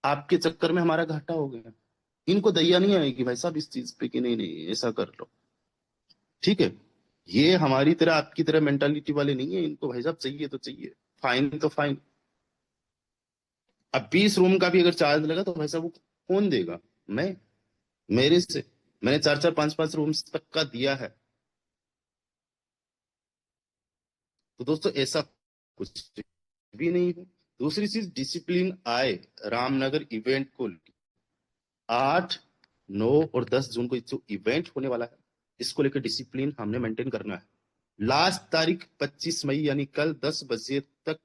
आपके चक्कर में हमारा घाटा हो गया। इनको दया नहीं आएगी भाई साहब इस चीज पे कि नहीं नहीं ऐसा कर लो, ठीक है। ये हमारी तरह आपकी तरह मेंटालिटी वाले नहीं है, इनको भाई साहब चाहिए तो चाहिए, फाइन तो फाइन। अब 20 रूम का भी अगर चार्ज लगा तो भाई साहब वो कौन देगा? मैं, मेरे से, मैंने 4-4 5-5 रूम्स तक का दिया है। तो दोस्तों ऐसा कुछ भी नहीं है। दूसरी चीज, डिसिप्लिन आए रामनगर इवेंट को। 8, 9 और 10 जून को जो इवेंट होने वाला है, इसको लेकर डिसिप्लिन हमने मेंटेन करना है। लास्ट तारीख 25 मई यानी कल 10 बजे तक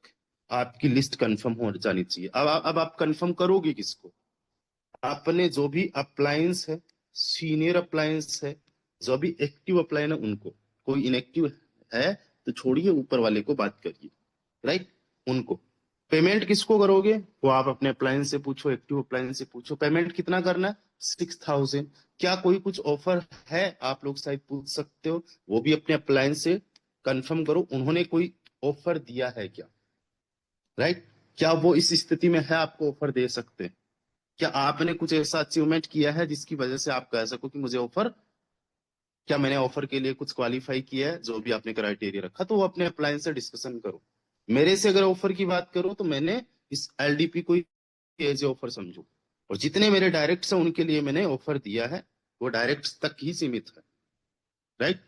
आपकी लिस्ट कंफर्म हो जानी चाहिए। अब आप कंफर्म करोगे किसको? आपने जो भी अप्लायंस है, सीनियर अप्लायंस है, जो भी एक्टिव अप्लायन है उनको, कोई इनएक्टिव है तो छोड़िए, ऊपर वाले को बात करिए, राइट। उनको पेमेंट किसको करोगे वो आप अपने अप्लायंस से पूछो, एक्टिव अप्लायंस से पूछो, पेमेंट कितना करना है? 6,000। क्या कोई कुछ ऑफर है? आप लोग शायद पूछ सकते हो, वो भी अपने अप्लायंस से कंफर्म करो, उन्होंने कोई ऑफर दिया है क्या, राइट। क्या वो इस स्थिति में है आपको ऑफर दे सकते हैं? क्या आपने कुछ ऐसा अचीवमेंट किया है जिसकी वजह से आप कह सको कि मुझे ऑफर, क्या मैंने ऑफर के लिए कुछ क्वालिफाई किया है, जो भी आपने क्राइटेरिया रखा, तो वो अपने अप्लायंस से डिस्कशन करो। मेरे से अगर ऑफर की बात करो तो मैंने इस एलडीपी को एज ए ऑफर समझो, और जितने मेरे डायरेक्ट्स हैं उनके लिए मैंने ऑफर दिया है, वो डायरेक्ट तक ही सीमित है, राइट।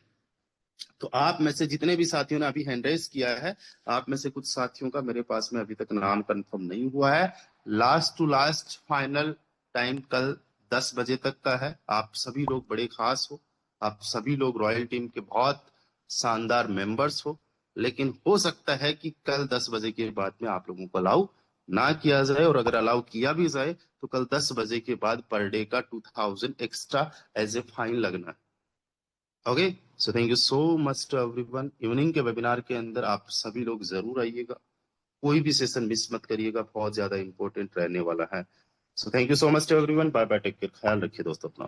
तो आप में से जितने भी साथियों ने अभी हैंड रेज किया है, आप में से कुछ साथियों का मेरे पास में अभी तक नाम कंफर्म नहीं हुआ है। Last to last final time कल 10 बजे तक का है। आप सभी लोग बड़े खास हो, आप सभी लोग रॉयल टीम के बहुत शानदार मेंबर्स हो, लेकिन हो सकता है कि कल 10 बजे के बाद में आप लोगों को अलाउ ना किया जाए, और अगर अलाउ किया भी जाए तो कल 10 बजे के बाद पर डे का 2000 एक्स्ट्रा एज ए फाइन लगना है। Okay, so thank you so much to everyone. Evening के वेबिनार के अंदर आप सभी लोग जरूर आइएगा, कोई भी सेशन मिस मत करिएगा, बहुत ज्यादा इंपॉर्टेंट रहने वाला है। So thank you so much to everyone, bye bye, take care, ख्याल रखिए दोस्तों अपना।